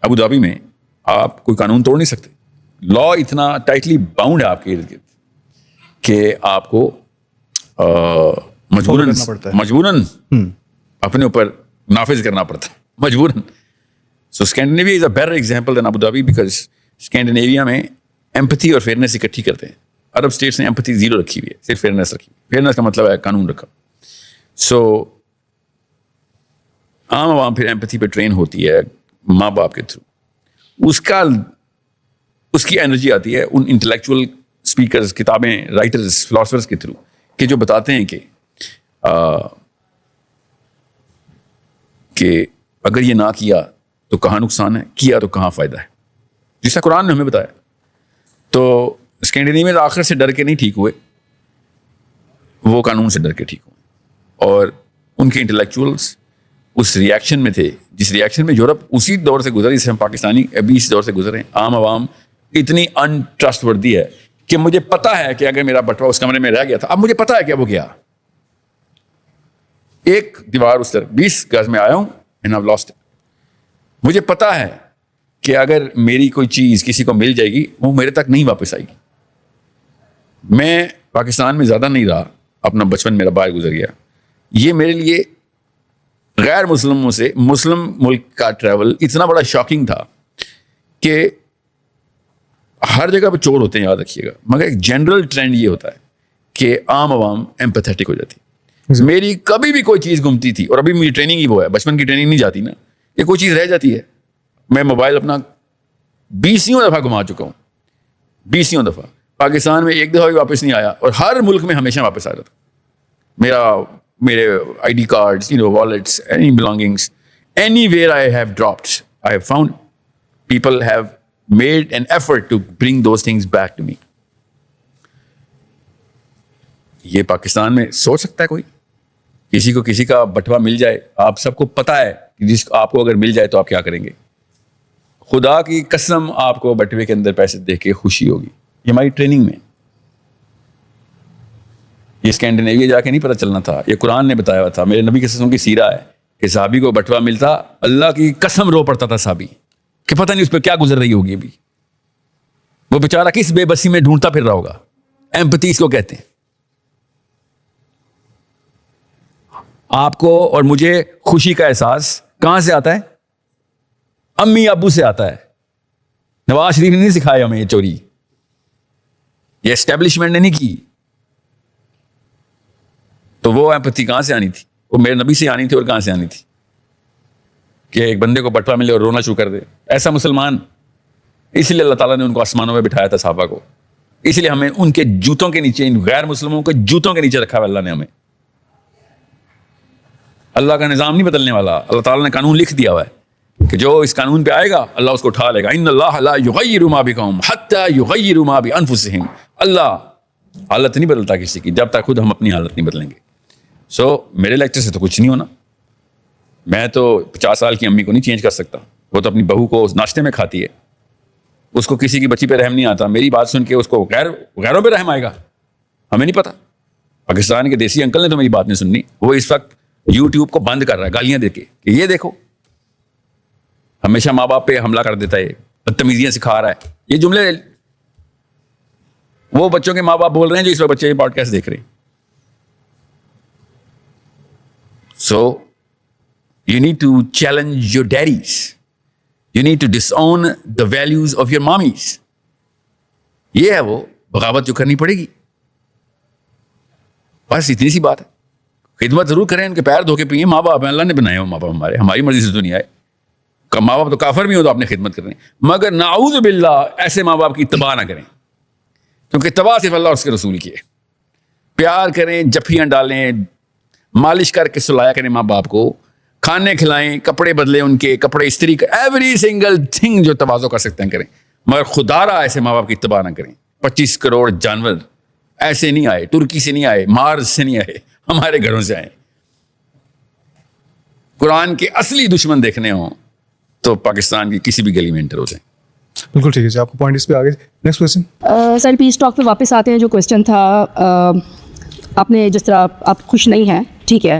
ابو ظہبی میں, آپ کوئی قانون توڑ نہیں سکتے. لا اتنا ٹائٹلی باؤنڈ ہے آپ کے ارد گرد کہ آپ کو مجبوراً اپنے اوپر نافذ کرنا پڑتا ہے, مجبوراً. So Scandinavia is a better example than Abu Dhabi because Scandinavia میں ایمپتھی اور فیئرنیس اکٹھی کرتے ہیں. عرب اسٹیٹس نے ایمپتھی زیرو رکھی ہوئی ہے, صرف فیئرنیس رکھی. فیئرنیس کا مطلب ہے قانون رکھا. سو عام عوام پھر ایمپتھی پہ ٹرین ہوتی ہے ماں باپ کے تھرو. اس کی انرجی آتی ہے ان انٹلیکچوئل اسپیکرز, کتابیں, رائٹرز, فلاسفرز کے تھرو کہ جو بتاتے ہیں کہ اگر یہ نہ کیا تو کہاں نقصان ہے, کیا تو کہاں فائدہ ہے, جیسا قرآن نے ہمیں بتایا. تو اسکینڈینیویا آخر سے ڈر کے نہیں ٹھیک ہوئے, وہ قانون سے ڈر کے ٹھیک ہوئے. اور ان کے انٹلیکچوئلس اس ریاکشن میں تھے جس ریاکشن میں یورپ اسی دور سے گزر, جسے ہم پاکستانی ابھی اس دور سے گزرے. عام عوام اتنی ان ٹرسٹ وردی ہے کہ مجھے پتا ہے کہ اگر میرا بٹوا اس کمرے میں رہ گیا تھا, اب مجھے پتا ہے کہ وہ گیا, ایک دیوار اس طرف 20 گز میں آیا ہوں اینڈ آئی لاسٹ اٹ. مجھے پتا ہے کہ اگر میری کوئی چیز کسی کو مل جائے گی وہ میرے تک نہیں واپس آئے گی. میں پاکستان میں زیادہ نہیں رہا, اپنا بچپن میرا باہر گزر گیا. یہ میرے لیے غیر مسلموں سے مسلم ملک کا ٹریول اتنا بڑا شاکنگ تھا کہ ہر جگہ پہ چور ہوتے ہیں, یاد رکھیے گا, مگر ایک جنرل ٹرینڈ یہ ہوتا ہے کہ عام عوام ایمپیتھیٹک ہو جاتی. میری کبھی بھی کوئی چیز گمتی تھی, اور ابھی میری ٹریننگ ہی وہ ہے, بچپن کی ٹریننگ نہیں جاتی نا, کہ کوئی چیز رہ جاتی ہے. میں موبائل اپنا 20 دفعہ گما چکا ہوں, 20 دفعہ. پاکستان میں ایک دفعہ بھی واپس نہیں آیا, اور ہر ملک میں ہمیشہ واپس آ جاتا. میرے I D cards, wallets, any belongings, anywhere I have dropped, I have found people have made an effort to bring those things back to me. یہ پاکستان میں سوچ سکتا ہے کوئی کسی کو کسی کا بٹوا مل جائے؟ آپ سب کو پتا ہے کہ آپ کو اگر مل جائے تو آپ کیا کریں گے. خدا کی قسم آپ کو بٹوے کے اندر پیسے دیکھ کے خوشی ہوگی. یہ ہماری ٹریننگ میں, یہ اسکینڈینیویا جا کے نہیں پتہ چلنا تھا, یہ قرآن نے بتایا ہوا تھا. میرے نبی کے قسم کی سیرہ ہے کہ صحابی کو بٹوا ملتا, اللہ کی قسم رو پڑتا تھا صحابی کہ پتہ نہیں اس پہ کیا گزر رہی ہوگی ابھی, وہ بیچارہ کس بے بسی میں ڈھونڈتا پھر رہا ہوگا. ایمپتھی اس کو کہتے ہیں. آپ کو اور مجھے خوشی کا احساس کہاں سے آتا ہے؟ امی ابو سے آتا ہے. نواز شریف نے نہیں سکھایا ہمیں یہ چوری, یہ اسٹیبلشمنٹ نے نہیں کی. تو وہ ایمپتھی کہاں سے آنی تھی؟ وہ میرے نبی سے آنی تھی. اور کہاں سے آنی تھی کہ ایک بندے کو بٹوا ملے اور رونا شروع کر دے؟ ایسا مسلمان, اس لیے اللہ تعالیٰ نے ان کو آسمانوں میں بٹھایا تھا صحابہ کو. اس لیے ہمیں ان کے جوتوں کے نیچے, ان غیر مسلموں کے جوتوں کے نیچے رکھا ہے اللہ نے ہمیں. اللہ کا نظام نہیں بدلنے والا. اللہ تعالیٰ نے قانون لکھ دیا ہوا ہے کہ جو اس قانون پہ آئے گا اللہ اس کو اٹھا لے گا. ان اللہ لا یغیر ما بقوم حتی یغیر ما بانفسہم. اللہ حالت نہیں بدلتا کسی کی جب تک خود ہم اپنی حالت نہیں بدلیں گے. سو میرے لیکچر سے تو کچھ نہیں ہونا, میں تو 50 سال کی امی کو نہیں چینج کر سکتا, وہ تو اپنی بہو کو ناشتے میں کھاتی ہے, اس کو کسی کی بچی پہ رحم نہیں آتا. میری بات سن کے اس کو غیروں پہ رحم آئے گا, ہمیں نہیں پتا. پاکستان کے دیسی انکل نے تو میری بات نہیں سننی, وہ اس وقت یوٹیوب کو بند کر رہا ہے گالیاں دے کے کہ یہ دیکھو, ہمیشہ ماں باپ پہ حملہ کر دیتا ہے, بدتمیزیاں سکھا رہا ہے. یہ جملے وہ بچوں کے ماں باپ بول رہے ہیں جو اس وقت بچے پوڈ کاسٹ دیکھ رہے ہیں. So you need to challenge your daddies. You need to disown the values of your mommies. یہ ہے وہ بغاوت جو کرنی پڑے گی. بس اتنی سی بات ہے. خدمت ضرور کریں, ان کے پیر دھو کے پیئیں. ماں باپ ہیں, اللہ نے بنائے ہو ماں باپ ہمارے, ہماری مرضی سے تو نہیں آئے. ماں باپ تو کافر بھی ہو تو آپ نے خدمت کرنی, مگر نعوذ باللہ ایسے ماں باپ کی اتباع نہ کریں, کیونکہ اتباع صرف اللہ اور اس کے رسول کی ہے. پیار کریں, جفیاں ڈالیں, مالش کر کے سلایا کریں ماں باپ کو, کھانے کھلائیں, کپڑے بدلیں, ان کے کپڑے استری کریں, ایوری سنگل تھنگ جو تواضع کر سکتے ہیں کریں, مگر خدا را ایسے ماں باپ کی اتباع نہ کریں. 25 کروڑ جانور ایسے نہیں آئے, ترکی سے نہیں آئے, مارس سے نہیں آئے, ہمارے گھروں سے آئے. قرآن کے اصلی دشمن دیکھنے ہوں تو پاکستان کی کسی بھی گلی میں انٹر ہو جائیں. بالکل ٹھیک ہے جی, آپ کو پوائنٹ اس پہ آگے. نیکسٹ کوسچن سر, پیس ٹاک پہ واپس آتے ہیں. جو کوشچن تھا آپ نے, جس طرح آپ خوش نہیں ہیں, ٹھیک ہے,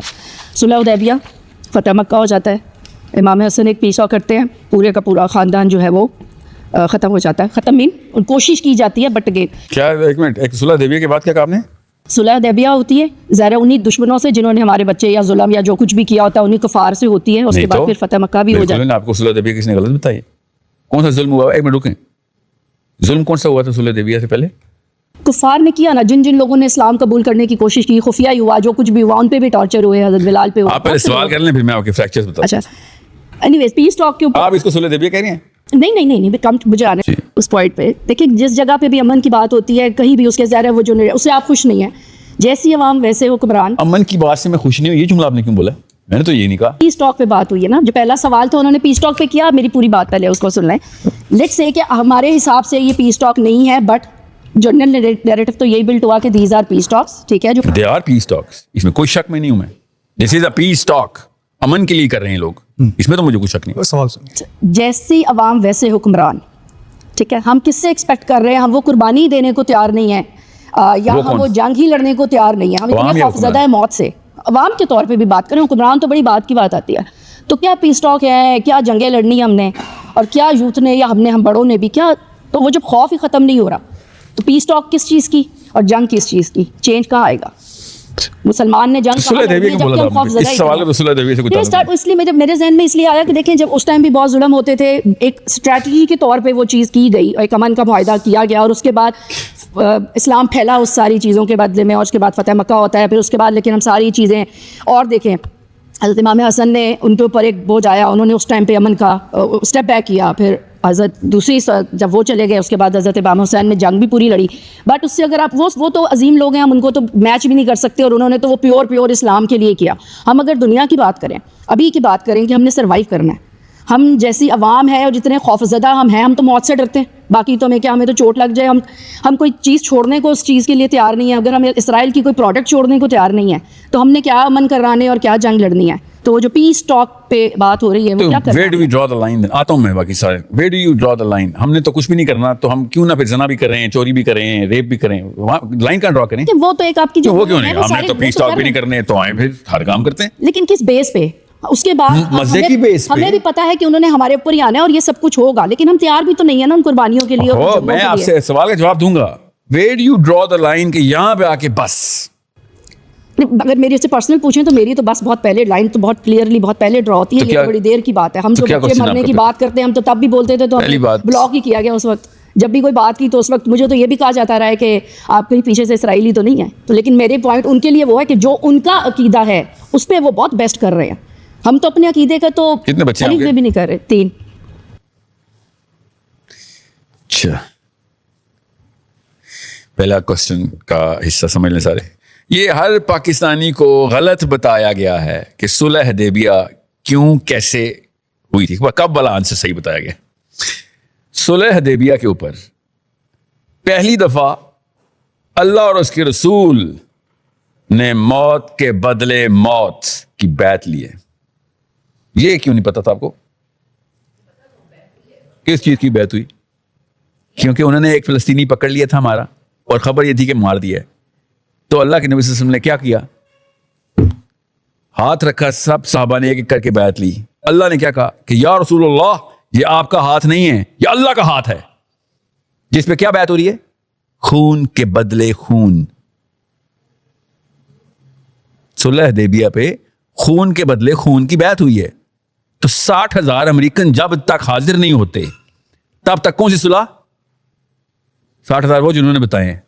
صلح حدیبیہ, فتح مکہ ہو جاتا ہے, امام حسن ایک پیس ٹاک کرتے ہیں, پورے کا پورا خاندان جو ہے وہ ختم ہو جاتا ہے. ختم مین کوشش کی جاتی ہے, بٹ اگین کیا, ایک منٹ, ایک صلح حدیبیہ کے بعد کیا کہا آپ نے؟ صلح حدیبیہ ہوتی ہے ظاہر انہیں دشمنوں سے جنہوں نے ہمارے بچے یا ظلم یا جو کچھ بھی کیا ہوتا ہے انہیں کفار سے ہوتی ہے, اس کے بعد پھر فتح مکہ بھی ہو جاتا ہے. آپ کو صلح حدیبیہ کس نے غلط بتائی؟ کون سا ظلم ہوا؟ ایک منٹ رکیں, ظلم کون سا ہوا تھا صلح حدیبیہ سے پہلے؟ کفار نے کیا نا, جن جن لوگوں نے اسلام قبول کرنے کی کوشش کی, خفیہ ہی ہوا, جو کچھ بھی ہوا, ان پہ بھی ٹارچر ہوئے, حضرت بلال پہ ہوا. آپ پہلے سوال کر لیں پھر میں آپ کے فریکچرز بتاؤں. اچھا, اینی ویز پیس ٹاک کے اوپر آپ اس کو صلح حدیبیہ کہہ رہی ہیں؟ نہیں, کم مجھے آنے اس پوائنٹ پہ. دیکھیں, جس جگہ پہ بھی امن کی بات ہوتی ہے, کہیں بھی اس کے ظاہر وہ جو اس سے آپ خوش نہیں ہیں, جیسی عوام ویسے حکمران. امن کی بات سے میں خوش نہیں ہوں, یہ جملہ آپ نے کیوں بولا؟ میں نے تو یہ نہیں کہا. پیس ٹاک پہ بات ہوئی ہے نا, جو پہلا سوال تھا انہوں نے پیس ٹاک پہ کیا, میری پوری بات پہلے اس کو سن لیں. لیٹس سے کہ ہمارے حساب سے یہ پیس ٹاک نہیں ہے, بٹ جنرل نیریٹو تو یہی بلٹ ہوا کہ دیز آر پیس ٹاکس, ٹھیک ہے, جو دے آر پیس ٹاکس, اس میں کوئی شک میں نہیں ہوں. میں دس از اے پیس ٹاک, امن کے لیے کر رہے ہیں لوگ, اس میں تو مجھے کوئی شک نہیں. سوال سنیے. جیسی عوام ویسے حکمران, ٹھیک ہے. ہم کس سے ایکسپیکٹ کر رہے ہیں؟ ہم وہ قربانی دینے کو تیار نہیں ہیں, یا ہم وہ جنگ ہی لڑنے کو تیار نہیں ہیں. ہم اتنے خوفزدہ ہیں موت سے. عوام کے طور پہ بھی بات کریں, حکمران تو بڑی بات کی بات آتی ہے. تو کیا پیس ٹاک ہے, کیا جنگیں لڑنی ہم نے, اور کیا یوتھ نے یا ہم بڑوں نے بھی کیا, تو وہ جب خوف ہی ختم نہیں ہو رہا, تو پیس ٹاک کس چیز کی اور جنگ کس چیز کی؟ چینج کہاں آئے گا؟ مسلمان نے جنگ اس لیے میرے ذہن میں اس لیے آیا کہ دیکھیں, جب اس ٹائم بھی بہت ظلم ہوتے تھے, ایک اسٹریٹجی کے طور پہ وہ چیز کی گئی, ایک امن کا معاہدہ کیا گیا, اور اس کے بعد اسلام پھیلا اس ساری چیزوں کے بدلے میں, اور اس کے بعد فتح مکہ ہوتا ہے. پھر اس کے بعد لیکن ہم ساری چیزیں اور دیکھیں, حضرت امام حسن نے ان کے اوپر ایک بوجھ آیا, انہوں نے اس ٹائم پہ امن کا اسٹیپ بیک کیا. پھر حضرت دوسری جب وہ چلے گئے, اس کے بعد حضرت امام حسین نے جنگ بھی پوری لڑی. بٹ اس سے اگر آپ وہ تو عظیم لوگ ہیں, ہم ان کو تو میچ بھی نہیں کر سکتے, اور انہوں نے تو وہ پیور اسلام کے لیے کیا. ہم اگر دنیا کی بات کریں, ابھی کی بات کریں کہ ہم نے سروائیو کرنا ہے, ہم جیسی عوام ہے اور جتنے خوف زدہ ہم ہیں, ہم تو موت سے ڈرتے ہیں. باقی تو ہمیں تو چوٹ لگ جائے, ہم کوئی چیز چھوڑنے کو اس چیز کے لیے تیار نہیں ہے. اگر ہمیں اسرائیل کی کوئی پروڈکٹ چھوڑنے کو تیار نہیں ہے, تو ہم نے کیا امن کرانے اور کیا جنگ لڑنی ہے؟ تو وہ جو پیس ٹاک پہ بات ہو رہی ہے, وہ کیا کرنا ہے؟ Where do we draw the line? آتا ہوں میں باقی سارے. Where do you draw the line? ہم نے تو کچھ بھی نہیں کرنا, تو ہم کیوں نہ پھر زنا بھی کریں, چوری بھی کریں, ریپ بھی کریں, لائن کہاں ڈرا کریں؟ وہ تو ایک آپ کی وہ کیوں نہیں, ہم نے تو پیس ٹاک بھی نہیں کرنے, تو آئیں پھر ہر کام کرتے ہیں. لیکن کس بیس پہ؟ اس کے بعد مزے کی بیس پہ ہمیں بھی پتا ہے کہ انہوں نے ہمارے اوپر ہی آنا ہے اور یہ سب کچھ ہوگا, لیکن ہم تیار بھی تو نہیں ہے نا ان قربانیوں کے لیے. میں آپ سے سوال کا جواب دوں گا, Where do you draw the line کہ یہاں پہ آ کے بس؟ اگر میرے سے پرسنل پوچھیں تو میری تو بس بہت پہلے لائن تو بہت کلیئرلی بہت پہلے ڈرا ہوتی ہے. یہ بڑی دیر کی بات ہے. ہم تو بچے مرنے کی بات کرتے ہیں, ہم تو تب بھی بولتے تھے, تو بلاک ہی کیا گیا اس وقت. جب بھی کوئی بات کی تو اس وقت مجھے تو یہ بھی کہا جاتا رہا ہے کہ آپ کہیں پیچھے سے اسرائیلی تو نہیں ہیں. تو لیکن میرے پوائنٹ ان کے لیے وہ ہے کہ جو ان کا عقیدہ ہے اس پہ وہ بہت بیسٹ کر رہے ہیں. ہم تو اپنے عقیدے کا تو کتنے بچے بھی نہیں کر رہے. 3. اچھا, پہلا کوسچن کا حصہ سمجھ لیں سارے. یہ ہر پاکستانی کو غلط بتایا گیا ہے کہ صلح حدیبیہ کیوں کیسے ہوئی تھی. کب والا آنسر صحیح بتایا گیا؟ صلح حدیبیہ کے اوپر پہلی دفعہ اللہ اور اس کے رسول نے موت کے بدلے موت کی بیعت لی ہے. یہ کیوں نہیں پتا تھا آپ کو؟ کس چیز کی بیعت ہوئی؟ کیونکہ انہوں نے ایک فلسطینی پکڑ لیا تھا ہمارا اور خبر یہ تھی کہ مار دیا ہے. تو اللہ کے نبی صلی اللہ علیہ وسلم نے کیا کیا؟ ہاتھ رکھا, سب صحابہ نے ایک ایک کر کے بیعت لی. اللہ نے کیا کہا کہ یا رسول اللہ یہ آپ کا ہاتھ نہیں ہے, یہ اللہ کا ہاتھ ہے. جس پہ کیا بیعت ہو رہی ہے؟ خون کے بدلے خون. صلح حدیبیہ پہ خون کے بدلے خون کی بیعت ہوئی ہے. تو 60,000 امریکن جب تک حاضر نہیں ہوتے تب تک کون سی صلح؟ 60,000 وہ جنہوں نے بتائے ہیں,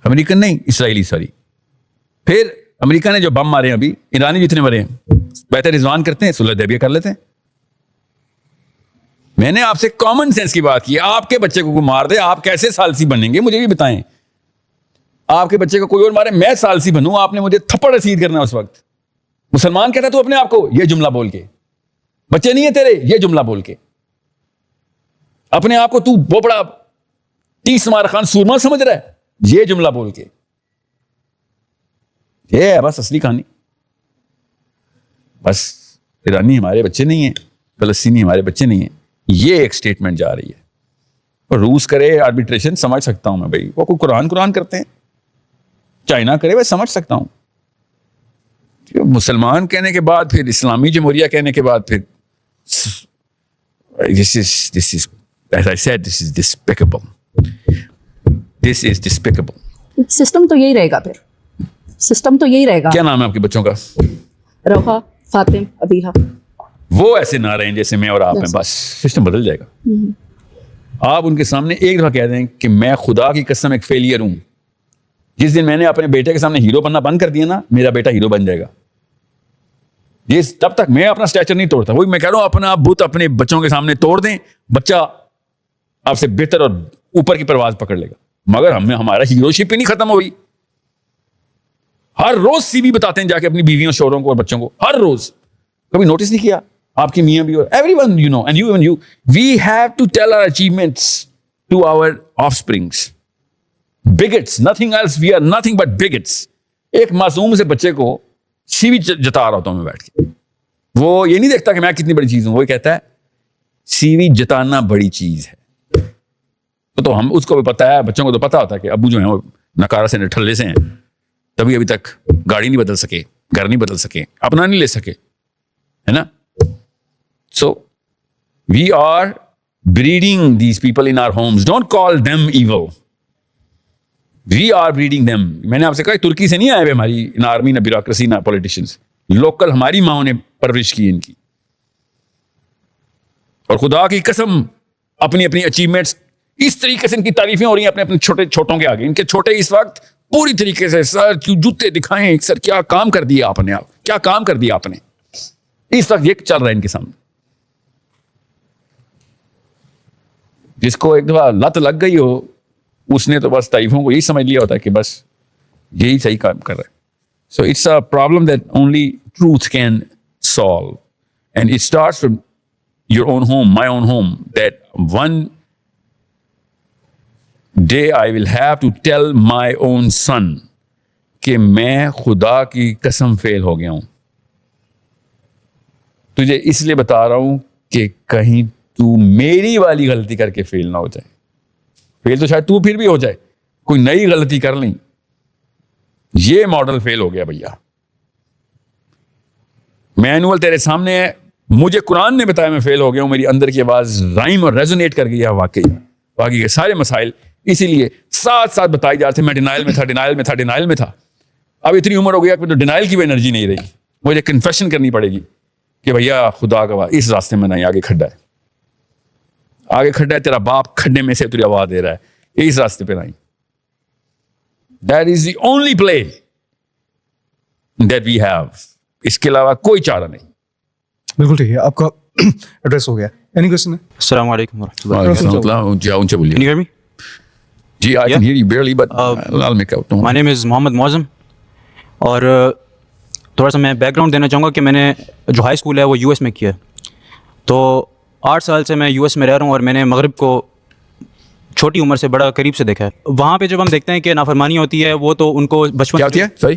امریکن نہیں, اسرائیلی. سوری, پھر امریکہ نے جو بم مارے ہیں, ابھی ایرانی جتنے مرے ہیں, بیعت رضوان کرتے ہیں, صلح حدیبیہ کر لیتے ہیں. میں نے آپ سے کامن سینس کی بات کی. آپ کے بچے کو مار دے, آپ کیسے ثالثی بنیں گے مجھے بھی بتائیں. آپ کے بچے کو کوئی اور مارے, میں ثالثی بنوں, آپ نے مجھے تھپڑ رسید کرنا اس وقت. مسلمان کہتا تو اپنے آپ کو یہ جملہ بول کے, بچے نہیں ہیں تیرے, یہ جملہ بول کے اپنے آپ کو تو وہ بڑا 30 مار خان سورما سمجھ رہا ہے, یہ جملہ بول کے. یہ ہے بس اصلی کہانی. بس ایرانی ہمارے بچے نہیں ہیں, فلسطینی ہمارے بچے نہیں ہیں, یہ ایک سٹیٹمنٹ جا رہی ہے. اور روس کرے آربیٹریشن, سمجھ سکتا ہوں میں بھائی, وہ کوئی قرآن کرتے ہیں. چائنا کرے, وہ سمجھ سکتا ہوں. مسلمان کہنے کے بعد پھر اسلامی جمہوریہ کہنے کے بعد پھر this is as I said, this is despicable. This is despicable. System تو یہی رہے گا, پھر سسٹم تو یہی رہے گا. کیا نام ہے آپ کے بچوں کا؟ روحا, فاطم, ابیحا. وہ ایسے نہ رہیں جیسے میں اور آپ ہیں, بس سسٹم بدل جائے گا. آپ ان کے سامنے ایک دفعہ کہہ دیں کہ میں خدا کی قسم ایک فیلئر ہوں. جس دن میں نے اپنے بیٹے کے سامنے ہیرو بننا بند کر دیا نا, میرا بیٹا ہیرو بن جائے گا. یہ تب تک میں اپنا اسٹیچر نہیں توڑتا. وہی میں کہہ رہا ہوں, اپنا بت اپنے بچوں کے سامنے توڑ دیں, بچہ آپ سے بہتر اور اوپر کی پرواز پکڑ لے گا. مگر ہمارا ہیرو شپ ہی نہیں ختم ہوئی. ہر روز سی وی بتاتے ہیں جا کے اپنی بیویوں, شوہروں کو اور بچوں کو, ہر روز. کبھی نوٹس نہیں کیا آپ کی میاں بھی, اور everyone you know and you and you, we have to tell our achievements to our offsprings. bigots, nothing else, we are nothing but bigots. ایک معصوم سے بچے کو سی وی جتا رہا ہوتا ہوں میں بیٹھ کے. وہ یہ نہیں دیکھتا کہ میں کتنی بڑی چیز ہوں, وہ کہتا ہے سی وی جتانا بڑی چیز ہے. تو ہم اس کو بھی پتا ہے, بچوں کو تو پتا ہوتا ہے کہ ابو جو ہیں وہ نکارا سے نٹھلے سے ہیں, تبھی ابھی تک گاڑی نہیں بدل سکے, گھر نہیں بدل سکے, اپنا نہیں لے سکے, ہے نا. So we are breeding these people in our homes. Don't call them evil. We are breeding them. میں نے آپ سے کہا ترکی سے نہیں آئے ہوئے ہماری نہ آرمی, نہ بیوروکریسی, نہ پولیٹیشنز. لوکل ہماری ماؤں نے پرورش کی ان کی. اور خدا کی قسم اپنی اپنی اچیومنٹس اس طریقے سے ان کی تعریفیں ہو رہی ہیں اپنے اپنے چھوٹوں کے آگے. ان کے چھوٹے اس وقت پوری طریقے سے سر کیوں جوتے دکھائیں, سر کیا کام کر دیا آپ نے, آپ کیا کام کر دیا آپ نے, اس وقت یہ چل رہا ہے ان کے سامنے. جس کو ایک دفعہ لت لگ گئی ہو اس نے تو بس تعریفوں کو یہی سمجھ لیا ہوتا ہے کہ بس یہی صحیح کام کر رہا ہے. So it's a problem that only truth can solve, and it starts from your own home, my own home, that one day I will have to tell my own son کہ میں خدا کی قسم فیل ہو گیا ہوں. تجھے اس لیے بتا رہا ہوں کہ کہیں تو میری والی غلطی کر کے فیل نہ ہو جائے. فیل تو شاید تو پھر بھی ہو جائے, کوئی نئی غلطی کر لیں. یہ ماڈل فیل ہو گیا بھیا. مینول تیرے سامنے ہے, مجھے قرآن نے بتایا میں فیل ہو گیا ہوں. میری اندر کی آواز رائم اور ریزونیٹ کر گئی ہے واقعی. باقی کے سارے مسائل اسی لیے ساتھ ساتھ بتائی جا رہے تھے. میں ڈینائل میں تھا. اب اتنی عمر ہو گیا کہ تو ڈینائل کی بھی انرجی نہیں رہی. مجھے کنفیشن کرنی پڑے گی کہ بھیا خدا کا اس راستے میں نہیں, آگے کھڈا ہے, آگے کھڈا ہے, تیرا باپ کھڈے میں سے تجھے آواز دے رہا ہے, اس راستے پہ نہیں. That is the only play that we have. اس کے علاوہ کوئی چارہ نہیں. بالکل ٹھیک ہے, آپ کا ایڈریس ہو گیا. اینی کوشچن ہے؟ السلام علیکم ورحمۃ اللہ. جی اونچے بولیے. Can you hear me? G I can hear you barely, but I'll make out. My name is محمد معظم. اور تھوڑا سا میں بیک گراؤنڈ دینا چاہوں گا کہ میں نے جو ہائی اسکول ہے وہ یو ایس میں کیا ہے. تو 8 سال سے میں یو ایس میں رہ رہا ہوں اور میں نے مغرب کو چھوٹی عمر سے بڑا قریب سے دیکھا ہے. وہاں پہ جب ہم دیکھتے ہیں کہ نافرمانی ہوتی ہے وہ تو ان کو بچپن کیا ہوتی ہے؟ Sorry,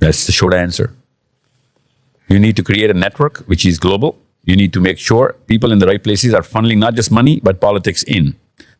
That's the short answer. You need to create a network which is global. You need to make sure people in the right places are funneling not just money but politics in.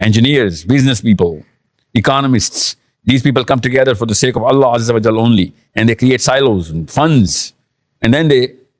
engineers, business people, economists. These people come together for the sake of Allah Azza wa Jal only, and they create silos and funds, and then they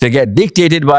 They get dictated by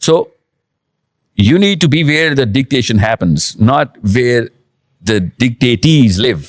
So you need to be where the dictation happens, not where the dictatees live.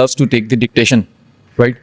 loves to take the dictation, right?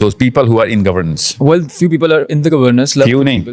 those people who are in governance. Well, few people are in the governance. Few nahi.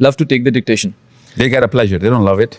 love to take the dictation. They get a pleasure. They don't love it.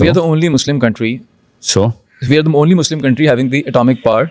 We are the only Muslim country. So We are the only Muslim country having the atomic power.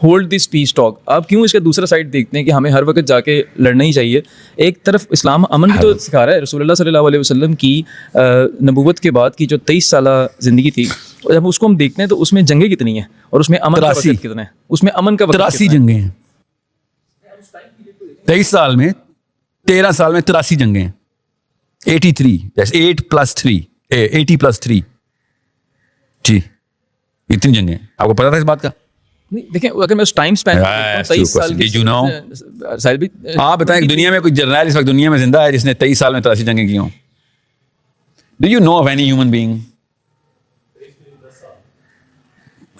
Hold this peace talk. آپ کیوں اس کا دوسرا side دیکھتے ہیں کہ ہمیں ہر وقت جا کے لڑنا ہی چاہیے؟ ایک طرف اسلام امن بھی تو سکھا رہا ہے. رسول اللہ صلی اللہ علیہ وسلم کی نبوت کے بعد کی جو 23 سالہ زندگی تھی, جب اس کو ہم دیکھتے ہیں تو اس میں جنگیں کتنی ہیں اور اس میں امن کا وقت کتنا ہے, اس میں امن کا وقت 83 جنگیں ہیں 23 سال میں, 13 سال میں 83 جنگیں ہیں. 83 8+3 80+3 جی, اتنی جنگیں ہیں. آپ کو پتا تھا اس بات کا؟ نہیں دیکھیں, اگر میں اس ٹائم اسپین 23 سال ساحل بھی, آپ بتائیں کہ دنیا میں کوئی جرنیل اس وقت دنیا میں زندہ ہے جس نے 23 سال میں 83 جنگیں کی ہوں؟ Do you know of any human being?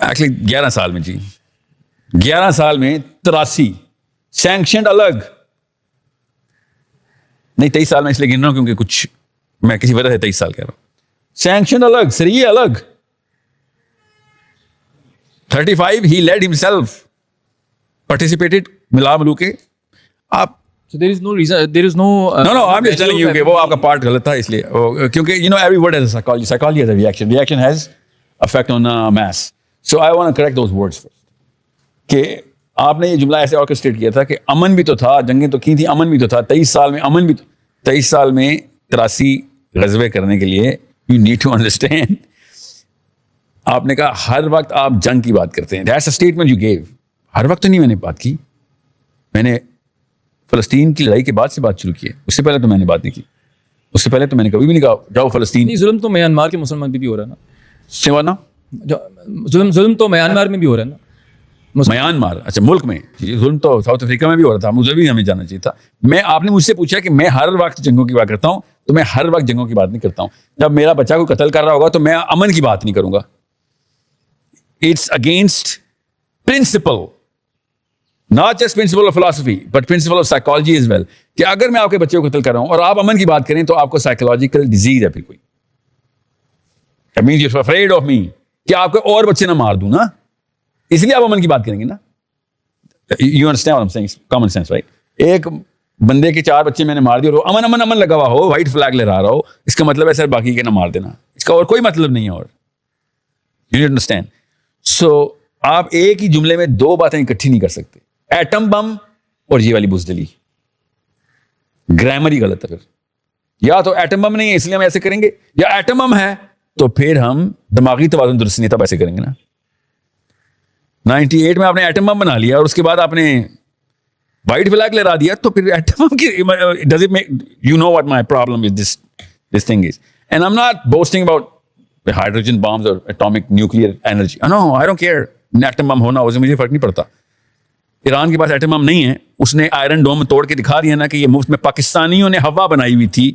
Actually 11 سال میں, جی 11 سال میں 83 سینکشنڈ الگ نہیں. 23 سال میں اس لیے گن رہا ہوں کیونکہ کچھ میں کسی وجہ سے 23 سال کہہ رہا ہوں. سینکشن الگ, سریے الگ. 35 he led himself, participated, ملا ملو کے. آپ so there is no reason, there is no no I'm just telling you کہ وہ آپ کا پارٹ غلط تھا اس لیے, کیونکہ you know every word has a psychology has a reaction has effect on mass. So I want to correct those words first. کہ آپ نے یہ جملہ ایسے آرکسٹریٹ کیا تھا کہ امن بھی تو تھا, جنگیں تو کی تھی, امن بھی تو تھا 23 سال میں. امن بھی 23 سال میں 83 غزوے کرنے کے لیے you need to understand. آپ نے کہا ہر وقت آپ جنگ کی بات کرتے ہیں. That's a statement you gave. ہر وقت تو نہیں میں نے بات کی, میں نے فلسطین کی لڑائی کے بعد سے بات شروع کی ہے. اس سے پہلے تو میں نے بات نہیں کی. اس سے پہلے تو میں نے کبھی بھی نہیں کہا جاؤ فلسطین. ظلم تو میانمار کے مسلمان بھی ہو رہا ہے نا. سوانا ظلم تو میانمار میں بھی ہو رہا ہے نا. میانمار, اچھا ملک میں. ظلم تو ساؤتھ افریقہ میں بھی ہو رہا تھا, مجھے بھی ہمیں جانا چاہیے تھا. آپ نے مجھ سے پوچھا کہ میں ہر وقت جنگوں کی بات کرتا ہوں, تو میں ہر وقت جنگوں کی بات نہیں کرتا ہوں. جب میرا بچہ کو قتل کر رہا ہوگا تو میں امن کی بات نہیں کروں گا. It's against principle, not just principle of philosophy but principle of psychology as well, کہ اگر میں آپ کے بچے کو قتل کر رہا ہوں اور آپ امن کی بات کریں تو آپ کو سائیکولوجیکل ڈیزیز ہے پھر کوئی. That means you're afraid of me, کہ آپ کو اور بچے نہ مار دوں نا, اس لیے آپ امن کی بات کریں گے نا. You understand what I'm saying? Common sense, right? ایک بندے کے 4 بچے میں نے مار دیے اور امن امن امن لگا ہوا ہو, وائٹ فلیگ لہرا رہا ہو, اس کا مطلب ہے سر باقی کے نہ مار دینا, اس کا اور کوئی مطلب نہیں ہے. اور you need to understand. So آپ ایک ہی جملے میں 2 باتیں اکٹھی نہیں کر سکتے, ایٹم بم اور یہ والی بزدلی. گرامر ہی غلط ہے. پھر یا تو ایٹم بم نہیں ہے اس لیے ہم ایسے کریں گے, یا ایٹم بم ہے تو پھر ہم دماغی توازن درست نہیں تھا ایسے کریں گے نا. 98 میں آپ نے ایٹم بم بنا لیا اور اس کے بعد آپ نے وائٹ فلیگ لہرا دیا, تو پھر ایٹم بم کی does it make you know what my problem with this thing is? And I'm not boasting about the hydrogen bombs or atomic nuclear energy. No, I don't care. Atom bomb ہونا اسے مجھے فرق نہیں پڑتا. ایران کے پاس atom bomb نہیں ہے, اس نے آئرن ڈوم توڑ کے دکھا دیا نا کہ یہ مفت میں پاکستانیوں نے ہوا بنائی ہوئی تھی.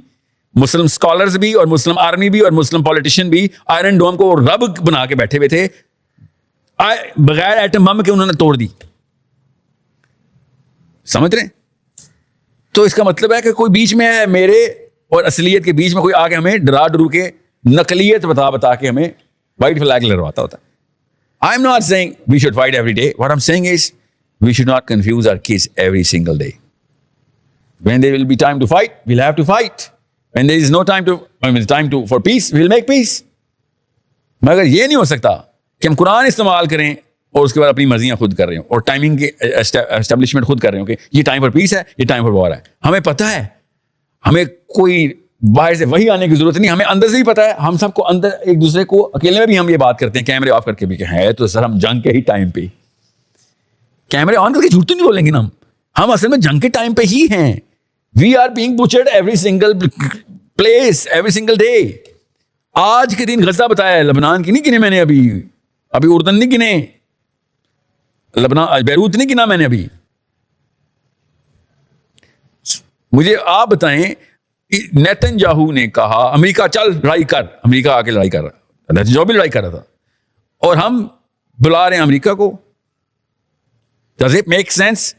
مسلم اسکالرز بھی اور مسلم آرمی بھی اور مسلم پولیٹیشین بھی آئرن ڈوم کو رب بنا کے بیٹھے ہوئے تھے, بغیر ایٹم بم کے انہوں نے توڑ دی. سمجھ رہے ہیں؟ تو اس کا مطلب ہے کہ کوئی بیچ میں ہے میرے اور اصلیت کے بیچ میں کوئی آ کے ہمیں ڈرا ڈرو کے نقلیت بتا کے ہمیں وائٹ فلیگ لہرواتا ہوتا ہے. I am not saying we should fight every day. What I'm saying is we should not confuse our kids every single day. When there will be time to fight, we'll have to fight. When there is no time for peace, we'll make peace. مگر یہ نہیں ہو سکتا کہ ہم قرآن استعمال کریں اور اس کے بعد اپنی مرضیاں خود کر رہے ہوں اور ٹائمنگ کے اسٹیبلشمنٹ خود کر رہے ہوں کہ یہ ٹائم فار پیس ہے, یہ ٹائم فار وار ہے. ہمیں پتہ ہے, ہمیں کوئی باہر سے وہی آنے کی ضرورت نہیں, ہمیں اندر سے ہی پتہ ہے. ہم سب کو اندر ایک دوسرے کو اکیلے میں بھی ہم یہ بات کرتے ہیں کیمرے آف کر کے بھی کہ ہے تو سر ہم جنگ کے ہی ٹائم پہ, کیمرے آن کر کے جھوٹ تو نہیں بولیں گے نا, ہم اصل میں جنگ کے ٹائم پہ ہی ہیں. We are being butchered every single place every single day. آج کے دن غزہ بتایا ہے, لبنان کی نہیں گنے میں نے, ابھی اردن نہیں گنے, لبنان بیروت نہیں گنا میں نے ابھی. مجھے آپ بتائیں, نیتن یاہو نے کہا امریکہ چل لڑائی کر, امریکہ آ کے لڑائی کر رہا, جو بھی لڑائی کر رہا تھا, اور ہم بلا رہے ہیں امریکہ کو. Does it make sense?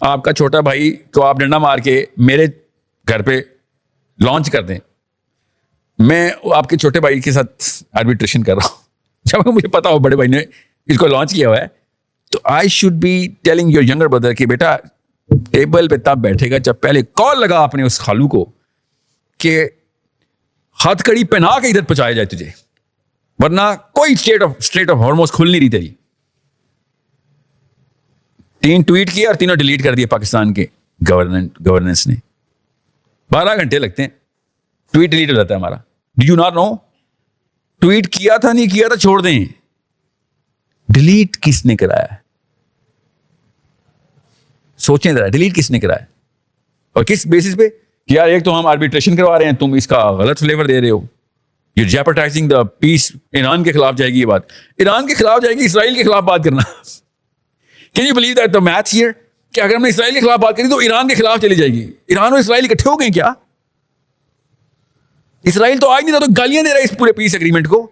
آپ کا چھوٹا بھائی کو آپ ڈنڈا مار کے میرے گھر پہ لانچ کر دیں, میں آپ کے چھوٹے بھائی کے ساتھ آربیٹریشن کر رہا ہوں, جب مجھے پتا ہو بڑے بھائی نے اس کو لانچ کیا ہوا ہے, تو I should be telling your younger brother کہ بیٹا ٹیبل پہ تب بیٹھے گا جب پہلے کال لگا آپ نے اس خالو کو کہ ہاتھ کڑی پہنا کے ادھر پہنچایا جائے تجھے, ورنہ کوئی اسٹریٹ آف ہارموز کھل نہیں رہی تیری. 3 ٹویٹ کیا اور تینوں ڈیلیٹ کر دیا پاکستان کے گورننس نے. 12 گھنٹے لگتے ہیں, ٹویٹ ڈیلیٹ ہو جاتا ہے ہمارا. Do you not know tweet کیا تھا نہیں کیا تھا چھوڑ دیں, ڈیلیٹ کس نے کرایا ہے؟ سوچیں ذرا, ڈیلیٹ کس نے کرایا اور کس بیسس پہ؟ کہ یار ایک تو ہم آربیٹریشن کروا رہے ہیں, تم اس کا غلط فلیور دے رہے ہو, یو جیپرٹائزنگ دا پیس. ایران کے خلاف جائے گی یہ بات, ایران کے خلاف جائے گی, اسرائیل کے خلاف بات کرنا. Can you believe that the maths here کہ اگر ہم نے اسرائیل کے خلاف بات کری تو ایران کے خلاف چلی جائے گی. ایران اور اسرائیل اکٹھے ہو گئے کیا؟ اسرائیل تو آج نہیں تھا تو گالیاں دے رہا ہے اس پورے پیس اگریمنٹ کو.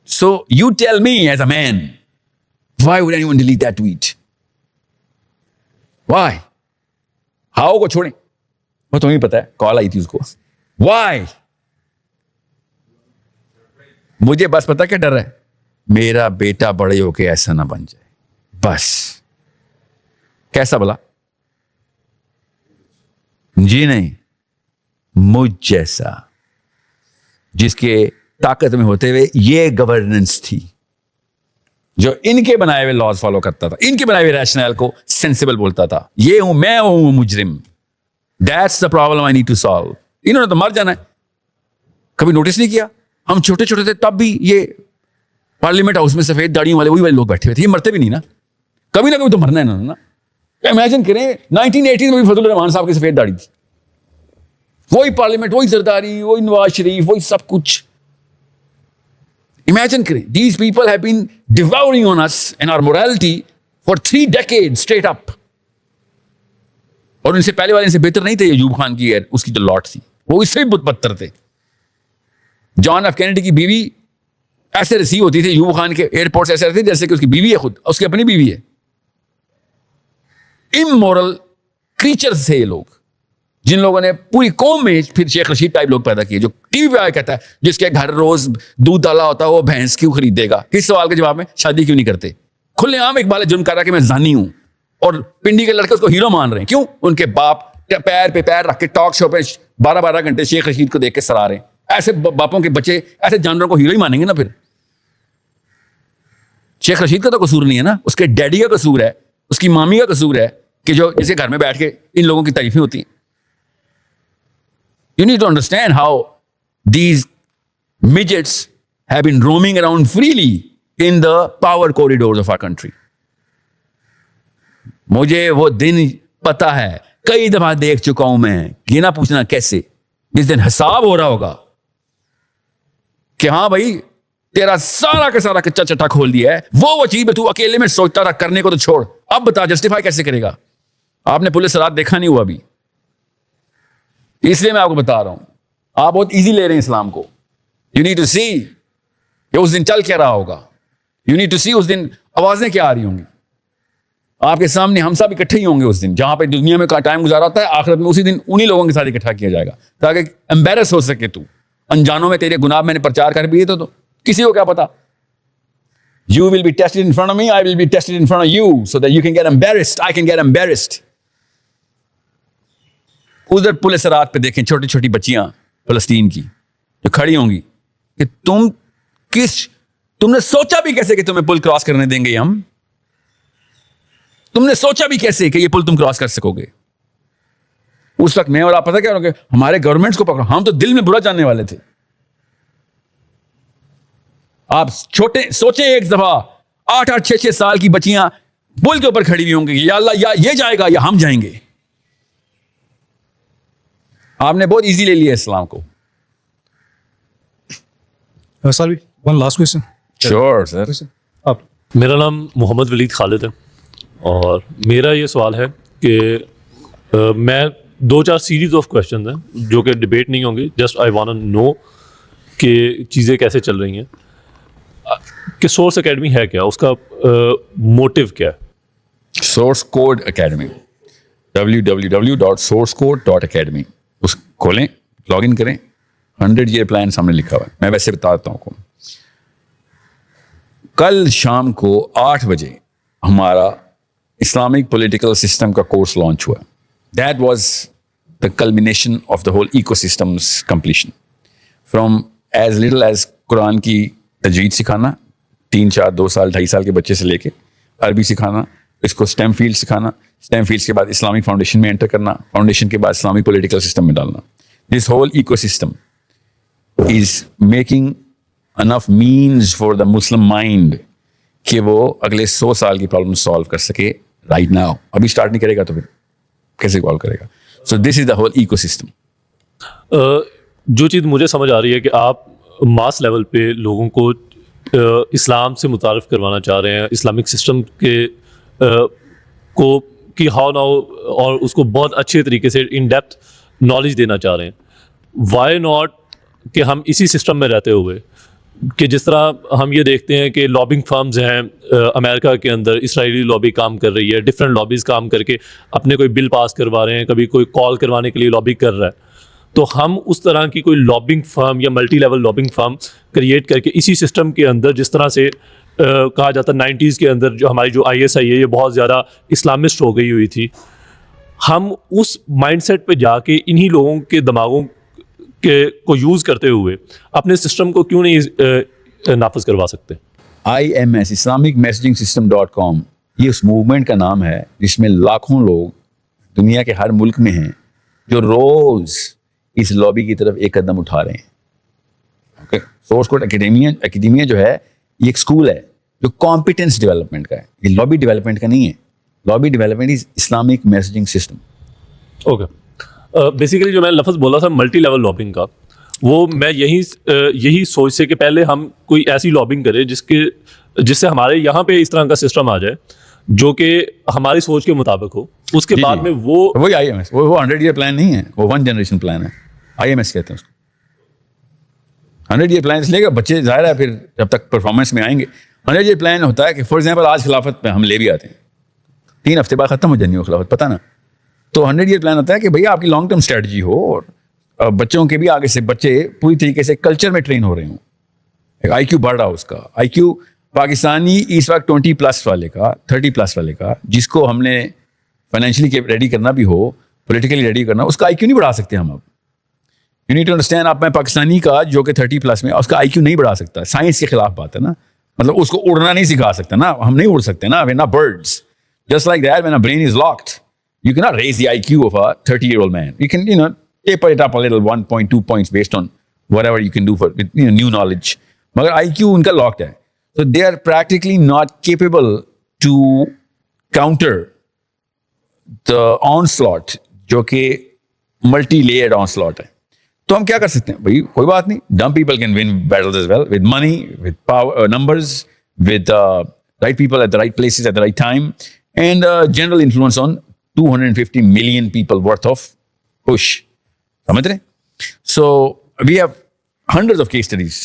So you tell me as a man, why would anyone delete that tweet? Why? How کو چھوڑیں, وہ تمہیں پتا ہے, کال آئی تھی اس کو. وائی؟ مجھے بس پتا کیا ڈر ہے, میرا بیٹا بڑے ہو کے ایسا نہ بن جائے. بس کیسا بلا؟ جی نہیں, مجھ جیسا جس کے طاقت میں ہوتے ہوئے یہ گورننس تھی, جو ان کے بنائے ہوئے لاز فالو کرتا تھا, ان کے بنائے ہوئے ریشنل کو سینسیبل بولتا تھا. یہ ہوں میں, ہوں مجرم. That's the problem I need to solve. انہوں نے تو مر جانا ہے. کبھی نوٹس نہیں کیا ہم چھوٹے چھوٹے تھے تب بھی یہ پارلیمنٹ ہاؤس میں سفید داڑیوں والے وہی لوگ بیٹھے ہوئے تھے, یہ مرتے بھی نہیں نا, کبھی نہ کبھی تو مرنا ہے انہوں نے نا. امیجن کریں 1980 میں بھی فضل الرحمان صاحب کی سفید داڑھی تھی, وہی پارلیمنٹ, وہی زرداری, وہی نواز شریف, وہی سب کچھ. Imagine کریں, these people have been devouring on us and our morality for 3 decades straight up. اور ان سے پہلے والے ان سے بہتر نہیں تھے. ایوب خان کی اس کی جو لاٹ تھی وہ اس سے بھی بدتر تھے. جان ایف کینیڈی کی بیوی ایسے ریسیو ہوتی تھی ایوب خان کے ایئرپورٹ سے, ایسے رہتی جیسے کہ اس کی بیوی ہے, خود اس کی اپنی بیوی ہے. امورل کریچرز تھے یہ لوگ, جن لوگوں نے پوری قوم میں پھر شیخ رشید ٹائپ لوگ پیدا کیے, جو ٹی وی پہ آیا کہتا ہے جس کے گھر روز دودھ ڈالا ہوتا ہے وہ بھینس کیوں خریدے گا. کس سوال کے جواب میں شادی کیوں نہیں کرتے؟ کھلے عام اقبال جرم کر رہا کہ میں زانی ہوں, اور پنڈی کے لڑکے اس کو ہیرو مان رہے ہیں. کیوں؟ ان کے باپ پیر پہ پیر رکھ کے ٹاک شو پہ 12 گھنٹے شیخ رشید کو دیکھ کے سرا رہے ہیں. ایسے باپوں کے بچے ایسے جانوروں کو ہیرو ہی مانیں گے نا. پھر شیخ رشید کا تو قصور نہیں ہے نا, اس کے ڈیڈی کا قصور ہے, اس کی مامی کا قصور ہے کہ جو جسے گھر میں بیٹھ کے ان لوگوں کی تعریفیں ہوتی ہیں. You need to understand how these midgets have been roaming around freely in the power corridors of our country. مجھے وہ دن پتا ہے, کئی دفعہ دیکھ چکا ہوں میں. یہ نہ پوچھنا کیسے, جس دن حساب ہو رہا ہوگا کہ ہاں بھائی تیرا سارا کا سارا کچا چٹا کھول دیا ہے, وہ چیز میں تو اکیلے میں سوچتا رہا کرنے کو تو چھوڑ, اب بتا جسٹیفائی کیسے کرے گا؟ آپ نے پولیس رات دیکھا نہیں ہوا ابھی, اس لیے میں آپ کو بتا رہا ہوں. آپ بہت ایزی لے رہے ہیں اسلام کو. یو نیڈ ٹو سی کہ اس دن چل کیا رہا ہوگا. یو نیڈ ٹو سی اس دن آوازیں کیا آ رہی ہوں گی آپ کے سامنے. ہم سب اکٹھے ہی ہوں گے اس دن, جہاں پہ دنیا میں ٹائم گزارا ہوتا ہے, آخرت میں اسی دن انہی لوگوں کے ساتھ اکٹھا کیا جائے گا تاکہ امبیرس ہو سکے. تو انجانوں میں تیرے گناہ میں نے پرچار کر دیے تو کسی کو کیا پتا. You will be tested in front of me, I will be tested in front of you, so that you can get embarrassed, I can get embarrassed. ادھر پولیس رات پہ دیکھیں چھوٹی چھوٹی بچیاں فلسطین کی جو کھڑی ہوں گی کہ تم نے سوچا بھی کیسے کہ تمہیں پل کراس کرنے دیں گے ہم؟ تم نے سوچا بھی کیسے کہ یہ پل تم کراس کر سکو گے؟ اس وقت میں اور آپ پتہ کیا کہ ہمارے گورنمنٹس کو پکڑا, ہم تو دل میں برا جاننے والے تھے. آپ چھوٹے سوچیں ایک دفعہ 8 6 سال کی بچیاں پل کے اوپر کھڑی ہوئی ہوں گی, یا اللہ یا یہ جائے گا یا ہم جائیں گے. آپ نے بہت ایزی لے لیا اسلام کو. Salvi, one last question. Sure سر. آپ. میرا نام محمد ولید خالد ہے, اور میرا یہ سوال ہے کہ میں 2-4 سیریز آف کویشچنز ہیں جو کہ ڈبیٹ نہیں ہوں گی, جسٹ آئی وانٹ نو کہ چیزیں کیسے چل رہی ہیں, کہ سورس اکیڈمی ہے کیا, اس کا موٹیو کیا ہے؟ Source code academy, www.sourcecode.academy. اس کھولیں, لاگ ان کریں, 100 year پلان سامنے لکھا ہوا ہے. میں ویسے بتا دیتا ہوں کو, کل شام کو 8 بجے ہمارا اسلامک پولیٹیکل سسٹم کا کورس لانچ ہوا. That was the culmination of the whole ecosystem completion, from as little as Quran کی تجوید سکھانا 3 4 2 سال 2.5 سال کے بچے سے لے کے, عربی سکھانا, اس کو اسٹیم فیلڈ سکھانا, اسٹیم فیلڈ کے بعد اسلامک فاؤنڈیشن میں انٹر کرنا, فاؤنڈیشن کے بعد اسلامک پولیٹیکل سسٹم میں ڈالنا. This whole ecosystem is making enough means for the Muslim mind کہ وہ اگلے 100 سال کی پرابلم سالو کر سکے رائٹ ناؤ. ابھی اسٹارٹ نہیں کرے گا تو پھر کیسے سالو کرے گا؟ سو دس از دا ہول ایکو سسٹم. جو چیز مجھے سمجھ آ رہی ہے کہ آپ ماس لیول پہ لوگوں کو اسلام سے متعارف کروانا چاہ رہے ہیں, اسلامک سسٹم کے کو کہ ہاؤ ناؤ, اور اس کو بہت اچھے طریقے سے ان ڈیپتھ نالج دینا چاہ رہے ہیں. وائی ناٹ کہ ہم اسی سسٹم میں رہتے ہوئے, کہ جس طرح ہم یہ دیکھتے ہیں کہ لابنگ فرمز ہیں امریکہ کے اندر, اسرائیلی لابی کام کر رہی ہے, ڈفرینٹ لابیز کام کر کے اپنے کوئی بل پاس کروا رہے ہیں, کبھی کوئی کال کروانے کے لیے لابی کر رہا ہے. تو ہم اس طرح کی کوئی لابنگ فرم یا multi level lobbying firm create کر کے اسی سسٹم کے اندر, جس طرح سے کہا جاتا ہے 90s کے اندر جو ہماری جو ISI ہے یہ بہت زیادہ اسلامسٹ ہو گئی ہوئی تھی, ہم اس مائنڈ سیٹ پہ جا کے انہی لوگوں کے دماغوں کو یوز کرتے ہوئے اپنے سسٹم کو کیوں نہیں نافذ کروا سکتے؟ IMS اسلامک میسیجنگ سسٹم.com یہ اس موومنٹ کا نام ہے جس میں لاکھوں لوگ دنیا کے ہر ملک میں ہیں جو روز اس لابی کی طرف ایک قدم اٹھا رہے ہیں. سورس کوڈ اکیڈیمیا جو ہے یہ ایک اسکول ہے جو کمپیٹنس ڈیولپمنٹ کا ہے, یہ لابی ڈیولپمنٹ کا نہیں ہے. Lobby development is Islamic messaging system. Okay, basically جو میں لفظ بولا تھا ملٹی لیول لابنگ کا, وہ میں یہی سوچ سے کہ پہلے ہم کوئی ایسی لابنگ کریں جس سے ہمارے یہاں پہ اس طرح کا سسٹم آ جائے جو کہ ہماری سوچ کے مطابق ہو. اس کے بعد میں وہی IMS, وہ 100 ایئر پلان نہیں ہے, وہ 1 جنریشن پلان ہے. IMS کہتے ہیں اس کو. 100 ایئر پلان اس لیے کہ بچے ظاہر ہے پھر جب تک پرفارمنس میں آئیں گے. 100 ایئر پلان ہوتا ہے کہ فار ایگزامپل آج خلافت پہ ہم لے بھی آتے ہیں, 3 ہفتے بعد ختم ہو جانی ہو خلافت, پتہ نا. تو 100 ایئر پلان ہوتا ہے کہ بھیا آپ کی لانگ ٹرم اسٹریٹجی ہو اور بچوں کے بھی آگے سے بچے پوری طریقے سے کلچر میں ٹرین ہو رہے ہوں, ایک IQ بڑھ رہا ہو. اس کا IQ پاکستانی اس وقت 20+ والے کا, 30+ والے کا, جس کو ہم نے فائنینشلی ریڈی کرنا بھی ہو, پولیٹیکلی ریڈی کرنا, اس کا IQ نہیں بڑھا سکتے ہم. اب یو نیڈ ٹو انڈرسٹینڈ, آپ میں پاکستانی کا جو کہ 30+ میں اس کا IQ نہیں بڑھا سکتا. سائنس کے خلاف بات ہے نا, مطلب اس کو اڑنا نہیں سکھا سکتا نا, ہم نہیں اڑ سکتے نا, we're not birds. Just like that, when a brain is locked, you cannot raise the IQ of a 30-year-old man. You can, taper it up a little, 1.2 points based on whatever you can do for new knowledge. مگر IQ ان کا locked ہے. So they are practically not capable to counter the onslaught جو کہ multi-layered onslaught ہے. تو ہم کیا کر سکتے ہیں بھائی؟ کوئی بات نہیں, dumb people can win battles as well with money, with power, numbers, with right people at the right places at the right time, and general influence on 250 million people worth of push. سمجھ رہے؟ So we have hundreds of case studies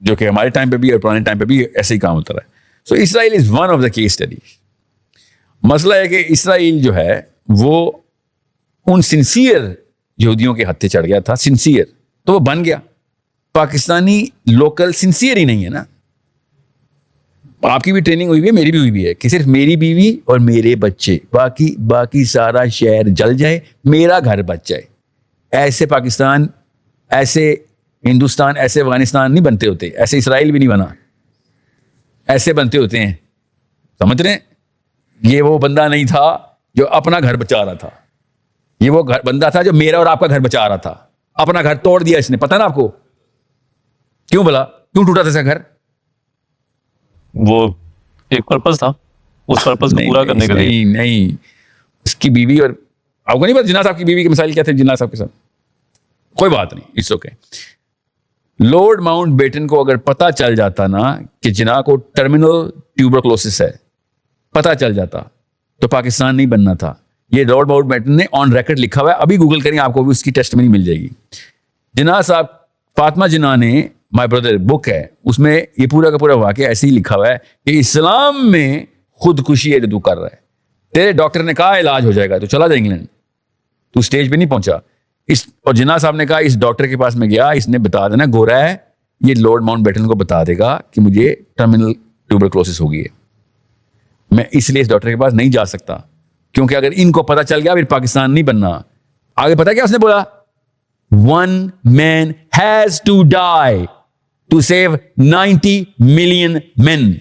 جو کہ ہمارے time پہ بھی اور پرانے time پہ بھی ایسے ہی کام ہوتا رہا ہے. So Israel is one of the case studies. مسئلہ ہے کہ اسرائیل جو ہے وہ ان سنسیئر یہودیوں کے ہتھے چڑھ گیا تھا, سنسیئر, تو وہ بن گیا. پاکستانی لوکل سنسیئر ہی نہیں ہے نا. آپ کی بھی ٹریننگ ہوئی ہے, میری بھی ہوئی ہے, کہ صرف میری بیوی اور میرے بچے, باقی سارا شہر جل جائے, میرا گھر بچ جائے. ایسے پاکستان, ایسے ہندوستان, ایسے افغانستان نہیں بنتے ہوتے, ایسے اسرائیل بھی نہیں بنا, ایسے بنتے ہوتے ہیں. سمجھ رہے ہیں؟ یہ وہ بندہ نہیں تھا جو اپنا گھر بچا رہا تھا, یہ وہ بندہ تھا جو میرا اور آپ کا گھر بچا رہا تھا. اپنا گھر توڑ دیا اس نے. پتہ نا آپ کو کیوں بلا, کیوں ٹوٹا تھا اس کا گھر؟ وہ ایک پرپز تھا, اس پرپز کو پورا کرنے کے لیے. نہیں, اس کی بیوی, اور آپ کو نہیں پتا جناح صاحب کی بیوی کی مثال کیا تھی جناح صاحب کے ساتھ؟ کوئی بات نہیں, it's okay. Lord Mountbatten کو اگر پتہ چل جاتا نا کہ جناح کو ٹرمینل ٹیوبرکلوسس ہے, پتہ چل جاتا تو پاکستان نہیں بننا تھا. یہ لارڈ ماؤنٹ بیٹن نے آن ریکارڈ لکھا ہوا ہے, ابھی گوگل کریں آپ کو بھی اس کی ٹیسٹمنی مل جائے گی. جناح صاحب, فاطمہ جناح نے مائی بردر بک ہے, اس میں یہ پورا کا پورا واقعہ ایسے ہی لکھا ہوا ہے کہ اسلام میں خودکشی ہے جو تو کر رہا ہے. تیرے ڈاکٹر نے کہا علاج ہو جائے گا تو چلا جا انگلینڈ, تو اسٹیج پہ نہیں پہنچا. اور جناح صاحب نے کہا اس ڈاکٹر کے پاس میں گیا, اس نے بتا دینا گورا ہے, یہ لارڈ ماؤنٹ بیٹن کو بتا دے گا کہ مجھے ٹرمینل ٹیوبرکلوسس ہو گئی ہے, میں اس لیے اس ڈاکٹر کے پاس نہیں جا سکتا, کیونکہ اگر ان کو پتا چل گیا پھر پاکستان نہیں بننا. آگے پتا کیا اس نے بولا؟ 1 man has to die to save 90 million men.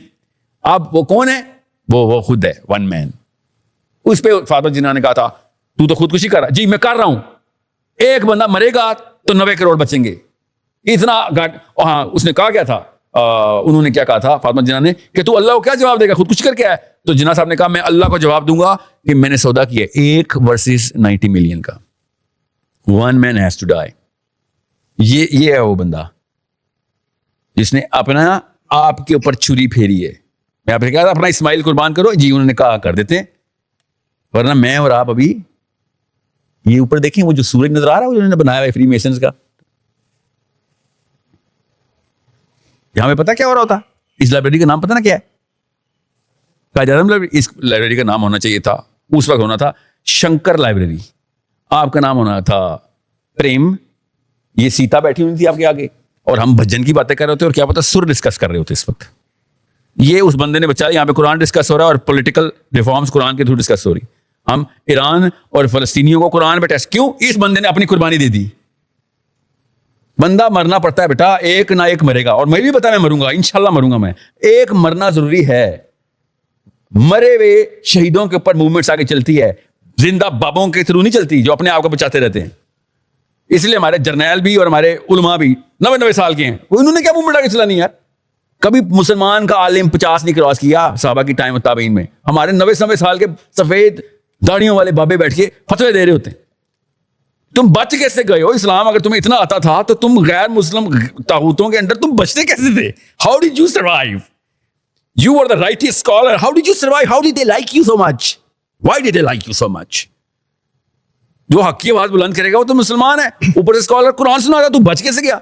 اب وہ کون ہے؟ وہ خود ہے ون مین. اس پہ فاطمہ جناح نے کہا تھا تو خودکشی کر رہا. جی میں کر رہا ہوں. ایک بندہ مرے گا تو 90 کروڑ بچیں گے. اتنا ہاں اس نے کہا کیا تھا, انہوں نے کیا کہا تھا فاطمہ جناح نے کہ تو اللہ کو کیا جواب دے گا, خودکشی کر کے آیا. تو جناح صاحب نے کہا میں اللہ کو جواب دوں گا کہ میں نے سودا کیا 1 versus 90 ملین کا. One man has to die. یہ ہے وہ بندہ جس نے اپنا آپ کے اوپر چھری پھیری ہے. میں آپ نے کہا تھا اپنا اسماعیل قربان کرو, جی انہوں نے کہا کر دیتے ہیں, ورنہ میں اور آپ ابھی یہ اوپر دیکھیں وہ جو سورج نظر آ رہا ہے وہ انہوں نے بنایا ہے فری میسنز کا. یہاں پہ پتا کیا ہو رہا ہوتا, اس لائبریری کا نام پتا نا کیا ہے, قائد اعظم لائبریری. اس لائبریری کا نام ہونا چاہیے تھا اس وقت ہونا تھا شنکر لائبریری. آپ کا نام ہونا تھا پریم. یہ سیتا بیٹھی ہوئی تھی آپ کے آگے اور ہم بھجن کی باتیں کر رہے ہوتے اور کیا پتا سر ڈسکس کر رہے ہوتے اس وقت. یہ اس بندے نے بچا, یہاں پہ قرآن ڈسکس ہو رہا ہے اور پولیٹیکل ریفارمز قرآن کے تھرو ڈسکس ہو رہی. ہم ایران اور فلسطینیوں کو قرآن پہ ٹیسٹ کیوں, اس بندے نے اپنی قربانی دے دی. بندہ مرنا پڑتا ہے بیٹا, ایک نہ ایک مرے گا, اور میں بھی پتا میں مروں گا, انشاءاللہ مروں گا میں. ایک مرنا ضروری ہے. مرے ہوئے شہیدوں کے اوپر موومنٹس آگے چلتی ہے, زندہ بابوں کے تھرو نہیں چلتی جو اپنے آپ کو بچاتے رہتے ہیں. اس لیے ہمارے جرنیل بھی اور ہمارے علماء بھی 90 سال کے ہیں, انہوں نے کیا موومنٹ آگے چلانی یار. کبھی مسلمان کا عالم 50 نہیں کراس کیا صحابہ کی ٹائم تابعین میں. ہمارے 90 سال کے سفید داڑھیوں والے بابے بیٹھ کے فتوے دے رہے ہوتے ہیں. تم بچ کیسے گئے ہو؟ اسلام اگر تمہیں اتنا آتا تھا تو تم غیر مسلم طاغوتوں کے اندر تم بچتے کیسے تھے؟ How did you survive? You are the rightist scholar. How did you survive? How did they like you so much? Why did they like you so much? جو حق کی آواز بلند کرے گا وہ تو مسلمان ہے. اوپر سے اسکالر قرآن سنا رہا, تو بچ کیسے گیا؟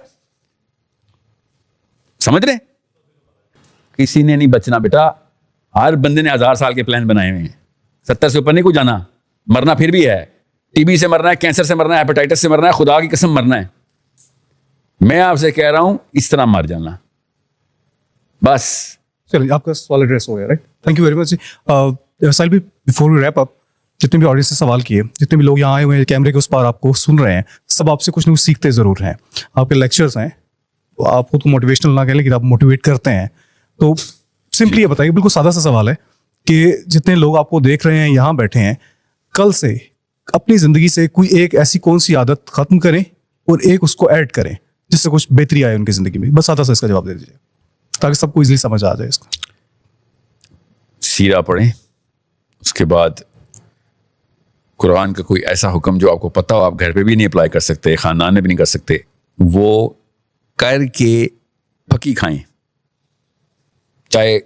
سمجھ رہے؟ کسی نے نہیں بچنا بیٹا. ہر بندے نے 1000 سال کے پلان بنائے ہوئے ہیں. 70 سے اوپر نہیں کو جانا. مرنا پھر بھی ہے. ٹی بی سے مرنا ہے, کینسر سے مرنا ہے, ہیپیٹائٹس سے مرنا ہے, خدا کی قسم مرنا ہے. میں آپ سے کہہ رہا ہوں اس طرح مر جانا بس. چلیے آپ کا سوال ایڈریس ہو گیا, right. Thank you very much. سائل بھی بفور وی ریپ اپ, جتنے بھی آڈینس سے سوال کیے, جتنے بھی لوگ یہاں آئے ہوئے ہیں کیمرے کے اس پار آپ کو سن رہے ہیں, سب آپ سے کچھ نہ کچھ سیکھتے ضرور ہیں. آپ کے لیکچرز ہیں, آپ خود کو موٹیویشنل نہ کہیں لیکن آپ موٹیویٹ کرتے ہیں. تو سمپلی یہ بتائیے, بالکل سادہ سا سوال ہے کہ جتنے لوگ آپ کو دیکھ رہے ہیں یہاں بیٹھے ہیں, کل سے اپنی زندگی سے کوئی ایک ایسی کون سی عادت ختم کریں اور ایک اس کو ایڈ کریں جس سے کچھ بہتری آئے ان کی زندگی میں. بس سادہ سا اس کا جواب دے دیجیے تاکہ سب کو ایزیلی سمجھ آ جائے اس کا. سیرہ پڑھیں, اس کے بعد قرآن کا کوئی ایسا حکم جو آپ کو پتہ ہو, آپ گھر پہ بھی نہیں اپلائی کر سکتے, خاندان میں بھی نہیں کر سکتے, وہ کر کے پھکی کھائیں. چاہے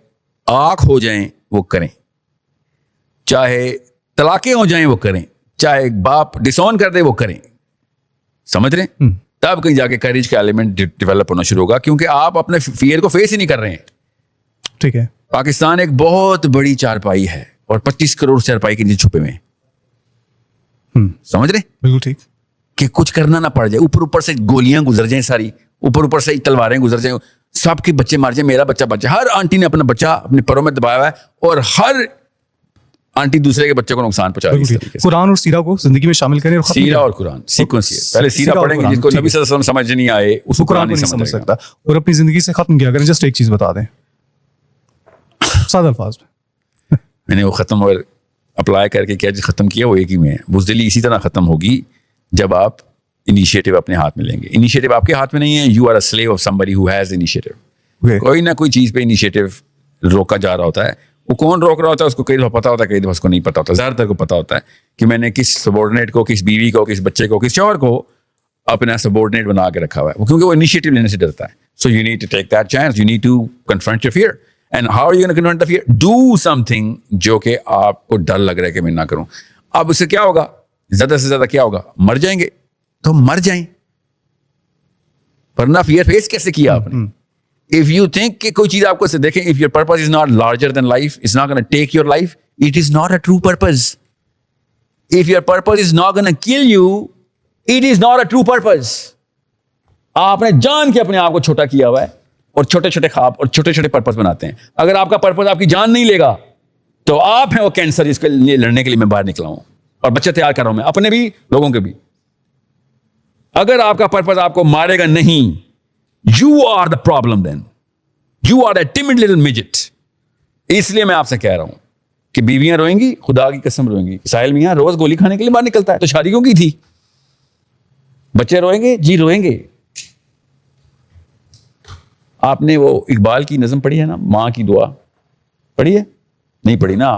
آنکھ ہو جائیں وہ کریں, چاہے طلاقیں ہو جائیں وہ کریں, چاہے باپ ڈسون کر دے وہ کریں. سمجھ رہے ہیں؟ تب کہیں جا کے کریج کا ایلیمنٹ ڈیولپ ہونا شروع ہوگا, کیونکہ آپ اپنے فیئر کو فیس ہی نہیں کر رہے ہیں. ٹھیک ہے. پاکستان ایک بہت بڑی چارپائی ہے اور 25 کروڑ چارپائی کے نیچے چھپے ہوئے ہیں. سمجھ رہے؟ بالکل ٹھیک. کہ کچھ کرنا نہ پڑ جائے, اوپر سے گولیاں گزر جائیں ساری, اوپر سے تلواریں گزر جائیں, سب کے بچے مار جائیں, میرا بچہ بچہ. ہر آنٹی نے اپنا بچہ اپنے پروں میں دبایا ہوا ہے اور ہر آنٹی دوسرے کے بچے کو نقصان پہنچا رہی ہے. قرآن اور سیرہ کو زندگی میں شامل کریں. سیرہ اور قرآن سیکوینس ہے. پہلے سیرہ پڑھیں گے, جس کو نبی صلی اللہ علیہ وسلم سمجھ نہیں آئے اس کو قرآن نہیں سمجھ سکتا, اور اپنی زندگی سے ختم کیا کریں. جسٹ ایک چیز بتا دیں سادہ الفاظ میں. میں نے وہ ختم اور اپلائی کر کے کیا ختم کیا وہ ایک ہی میں ہے. بزدلی اسی طرح ختم ہوگی جب آپ انیشیٹو اپنے ہاتھ میں لیں گے. انیشیٹو آپ کے ہاتھ میں نہیں ہے. You are a slave of somebody who has initiative. کوئی نہ کوئی چیز پہ انیشیٹو روکا جا رہا ہوتا ہے. وہ کون روک رہا ہوتا ہے اس کو کئی دفعہ پتا ہوتا ہے, کئی دفعہ اس کو نہیں پتا ہوتا. زیادہ تر کو پتا ہوتا ہے کہ میں نے کس سبورڈینیٹ کو, کس بیوی کو, کس بچے کو, کس شوہر کو اپنا سبورڈینیٹ بنا کے رکھا ہوا ہے, کیونکہ وہ انیشیٹو لینے سے ڈرتا ہے. So you need to take that chance, you need to confront your fear. And how are you gonna confront the fear? Do something جو کہ آپ کو ڈر لگ رہا ہے کہ میں نہ کروں. اب اس سے کیا ہوگا؟ زیادہ سے زیادہ کیا ہوگا؟ مر جائیں گے تو مر جائیں, ورنہ فیئر فیس کیسے کیا آپ نے؟ If you think کہ کوئی چیز آپ کو سے دیکھیں, if your purpose is not larger than life, it's not going to take your life, it is not a true purpose. If your purpose is not going to kill you, it is not a true purpose. آپ نے جان کے اپنے آپ کو چھوٹا کیا ہوا ہے اور چھوٹے چھوٹے خواب اور چھوٹے چھوٹے پرپس بناتے ہیں. اگر آپ کا پرپس آپ کی جان نہیں لے گا تو آپ ہیں وہ کینسر جس کے لیے لڑنے کے لیے میں باہر نکلا ہوں اور بچے تیار کر رہا ہوں میں, اپنے بھی لوگوں کے بھی. اگر آپ کا پرپس آپ کو مارے گا نہیں, you are the problem then. You are a timid little midget. اس لیے میں آپ سے کہہ رہا ہوں کہ بیویاں روئیں گی, خدا کی قسم روئیں گی. ساحل میاں روز گولی کھانے کے لیے باہر نکلتا ہے, تو شادی کیوں کی تھی؟ بچے روئیں گے جی روئیں گے. آپ نے وہ اقبال کی نظم پڑھی ہے نا, ماں کی دعا پڑھی ہے؟ نہیں پڑھی نا.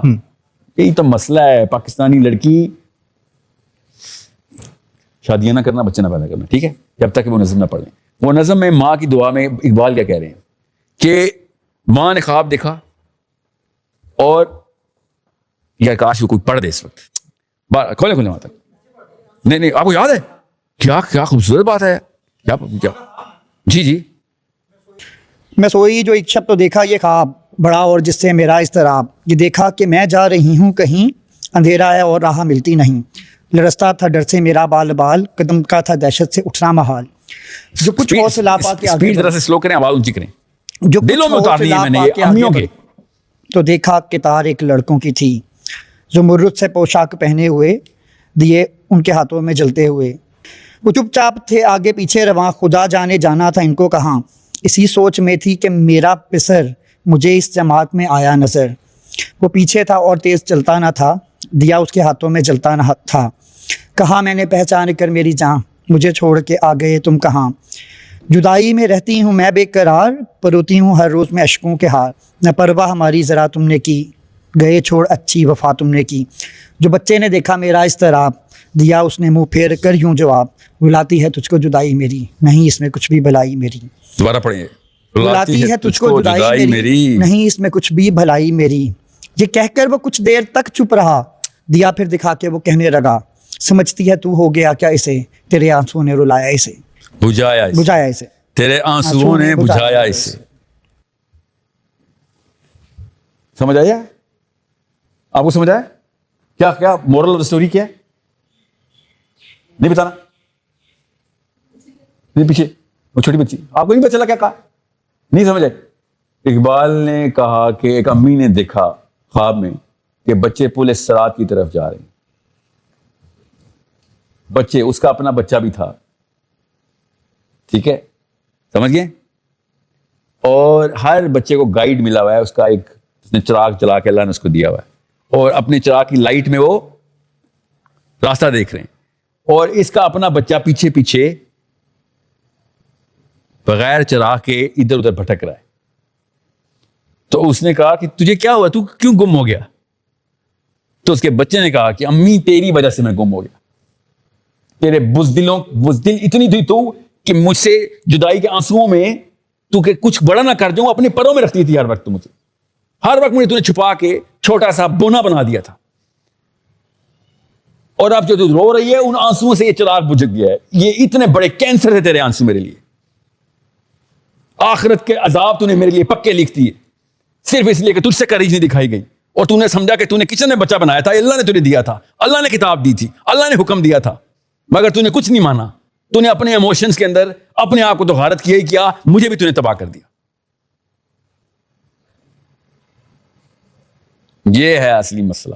یہی تو مسئلہ ہے, پاکستانی لڑکی شادیاں نہ کرنا, بچے نہ پیدا کرنا, ٹھیک ہے, جب تک کہ وہ نظم نہ پڑھیں. وہ نظم میں ماں کی دعا میں اقبال کیا کہہ رہے ہیں کہ ماں نے خواب دیکھا اور یا کاش وہ کوئی پڑھ دے اس وقت, کھولے وہاں تک. نہیں آپ کو یاد ہے کیا خوبصورت بات ہے کیا. جی میں سوئی جو ایک شب تو دیکھا یہ خواب بڑا اور جس سے میرا اضطراب, یہ دیکھا کہ میں جا رہی ہوں کہیں, اندھیرا ہے اور راہ ملتی نہیں, لرزتا تھا ڈر سے میرا بال قدم کا تھا دہشت سے اٹھنا محال. جو کچھ حوصلہ پا کے اسپیڈ ذرا سے سلو کریں, آواز اونچی کریں, جو دلوں میں اتارنی ہے میں نے یہ امیوں کے. تو دیکھا کہ تار ایک لڑکوں کی تھی, زمرد سے پوشاک پہنے ہوئے, دیے ان کے ہاتھوں میں جلتے ہوئے. وہ چپ چاپ تھے آگے پیچھے رواں, خدا جانے جانا تھا ان کو کہاں. اسی سوچ میں تھی کہ میرا پسر مجھے اس جماعت میں آیا نظر. وہ پیچھے تھا اور تیز چلتا نہ تھا, دیا اس کے ہاتھوں میں جلتا نہ تھا. کہا میں نے پہچان کر میری جان, مجھے چھوڑ کے آ گئے تم کہاں. جدائی میں رہتی ہوں میں بے قرار, پروتی ہوں ہر روز میں اشکوں کے ہار. نہ پرواہ ہماری ذرا تم نے کی, گئے چھوڑ اچھی وفا تم نے کی. جو بچے نے دیکھا میرا اضطراب, دیا اس نے منہ پھیر کر یوں جواب. بلاتی ہے تجھ کو جدائی میری, نہیں اس میں کچھ بھی بھلائی میری. دوبارہ پڑھیے. بلاتی ہے تجھ کو جدائی میری, نہیں اس میں کچھ بھی بھلائی میری. یہ کہہ کر وہ کچھ دیر تک چپ رہا, دیا پھر دکھا کے وہ کہنے لگا. سمجھتی ہے تو ہو گیا کیا اسے, تیرے آنسوؤں نے رلایا اسے, بجھایا اسے, تیرے آنسوؤں نے بجھایا اسے. سمجھ آیا آپ کو؟ سمجھ آیا کیا مورل آف دا اسٹوری کیا ہے؟ نہیں بتانا, نہیں پیچھے وہ چھوٹی بچی, آپ کو نہیں پتا چلا کیا کہا؟ نہیں سمجھ آئے. اقبال نے کہا کہ ایک امی نے دیکھا خواب میں کہ بچے پل صراط کی طرف جا رہے ہیں. بچے, اس کا اپنا بچہ بھی تھا, ٹھیک ہے, سمجھ گئے. اور ہر بچے کو گائیڈ ملا ہوا ہے, اس کا ایک اس نے چراغ جلا کے اللہ نے اس کو دیا ہوا ہے, اور اپنے چراغ کی لائٹ میں وہ راستہ دیکھ رہے ہیں, اور اس کا اپنا بچہ پیچھے پیچھے بغیر چراغ کے ادھر ادھر بھٹک رہا ہے. تو اس نے کہا کہ تجھے کیا ہوا, تو کیوں گم ہو گیا؟ تو اس کے بچے نے کہا کہ امی تیری وجہ سے میں گم ہو گیا, تیرے بزدل اتنی تھی تو کہ مجھ سے جدائی کے آنسوؤں میں تو کہ کچھ بڑا نہ کر جاؤں, اپنے پروں میں رکھتی تھی ہر وقت. مجھے ہر وقت مجھے تو نے چھپا کے چھوٹا سا بونا بنا دیا تھا, اور اب جو تو رو رہی ہے ان آنسوؤں سے یہ چراغ بجھ گیا ہے. یہ اتنے بڑے کینسر تھے تیرے آنسو میرے لیے, آخرت کے عذاب تو نے میرے لیے پکے لکھ دیے, صرف اس لیے کہ تجھ سے کریج نہیں دکھائی گئی, اور تو نے سمجھا کہ تو نے کچن میں بچہ بنایا تھا, اللہ نے تجھے دیا تھا, اللہ نے کتاب دی تھی, اللہ نے حکم دیا تھا, مگر تو نے کچھ نہیں مانا. تو نے اپنے ایموشنز کے اندر اپنے آپ کو تو غارت کیا ہی کیا, مجھے بھی تو نے تباہ کر دیا. یہ ہے اصلی مسئلہ,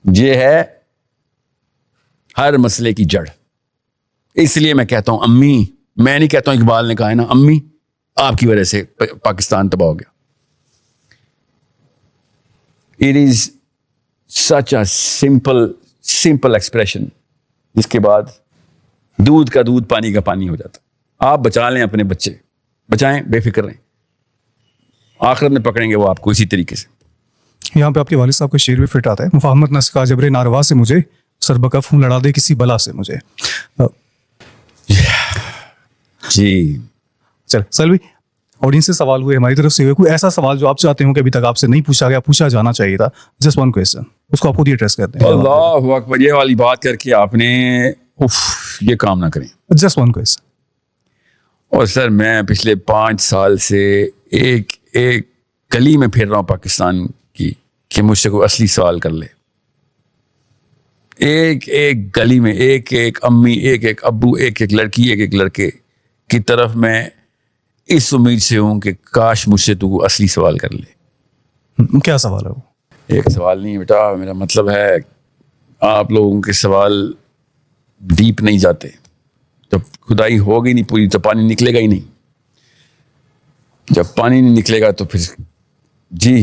یہ ہے ہر مسئلے کی جڑ. اس لیے میں کہتا ہوں امی, میں نہیں کہتا ہوں, اقبال نے کہا ہے نا امی آپ کی وجہ سے پاکستان تباہ ہو گیا. It is such a simple expression, جس کے بعد دودھ کا دودھ پانی کا پانی ہو جاتا. آپ بچا لیں اپنے بچے, بچائیں, بے فکر رہیں, آخرت میں پکڑیں گے وہ آپ کو اسی طریقے سے. یہاں پہ آپ کے والد صاحب کا شعر بھی فٹ آتا ہے, مفاہمت نہ سکا جبر ناروا سے مجھے, سر بکف ہوں لڑا دے کسی بلا سے مجھے. جی چل سلوی, آڈینس سے سوال ہوئے, ہماری طرف سے ہوئے, کوئی ایسا سوال جو آپ چاہتے ہوں کہ ابھی تک آپ سے نہیں پوچھا گیا, پوچھا جانا چاہیے تھا, جسٹ ون کویسچن, اس کو آپ خود ہی ایڈریس کرتے ہیں. اللہ اکبر, یہ والی بات کر کے آپ نے یہ کام نہ کریں. Just one question. اور سر میں پچھلے 5 سال سے ایک گلی میں پھر رہا ہوں پاکستان کی کہ مجھ سے کوئی اصلی سوال کر لے. ایک گلی میں ایک امی, ایک ابو, ایک لڑکی, ایک لڑکے کی طرف میں اس امید سے ہوں کہ کاش مجھ سے تو اصلی سوال کر لے. کیا سوال ہے وہ؟ ایک سوال نہیں بیٹا, میرا مطلب ہے آپ لوگوں کے سوال ڈیپ نہیں جاتے. جب خدائی ہوگی نہیں پوری تو پانی نکلے گا ہی نہیں. جب پانی نہیں نکلے گا تو پھر جی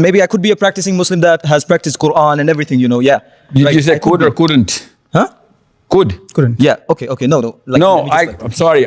Maybe I could be a practicing Muslim that has practiced Quran and everything, you know, yeah. You Like, said I could could or be. couldn't? Huh? Could. couldn't. Yeah, okay, no. Like, No, let me just, I'm sorry.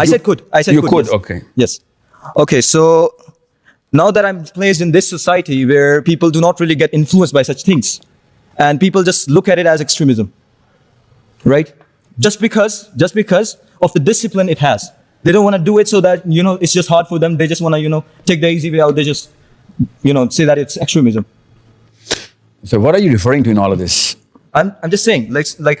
I said could. You could. Yes. Okay. Yes. Okay, so now that I'm placed in this society where people do not really get influenced by such things, and people just look at it as extremism, right? Just because of the discipline it has. They don't want to do it so that, you know, it's just hard for them. They just want to, you know, take the easy way out. They just, you know, say that it's extremism. So what are you referring to in all of this? I'm just saying, like.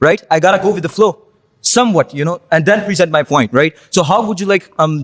right? I gotta go with the flow somewhat, you know, and then present my point, right? So how would you like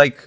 like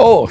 Oh,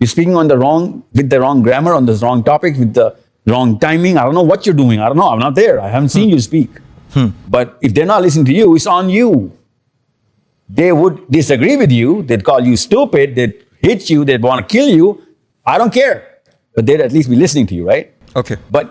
You're speaking on the wrong grammar, on the wrong topic, with the wrong timing. I don't know what you're doing. I don't know. I'm not there. I haven't seen you speak. But if they're not listening to you, it's on you. They would disagree with you. They'd call you stupid. They'd hit you. They'd want to kill you. I don't care. But they'd at least be listening to you, right? Okay. But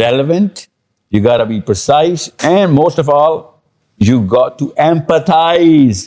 relevant. You gotta be precise. And most of all, you got to empathize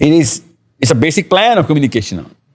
It's a basic plan of communication.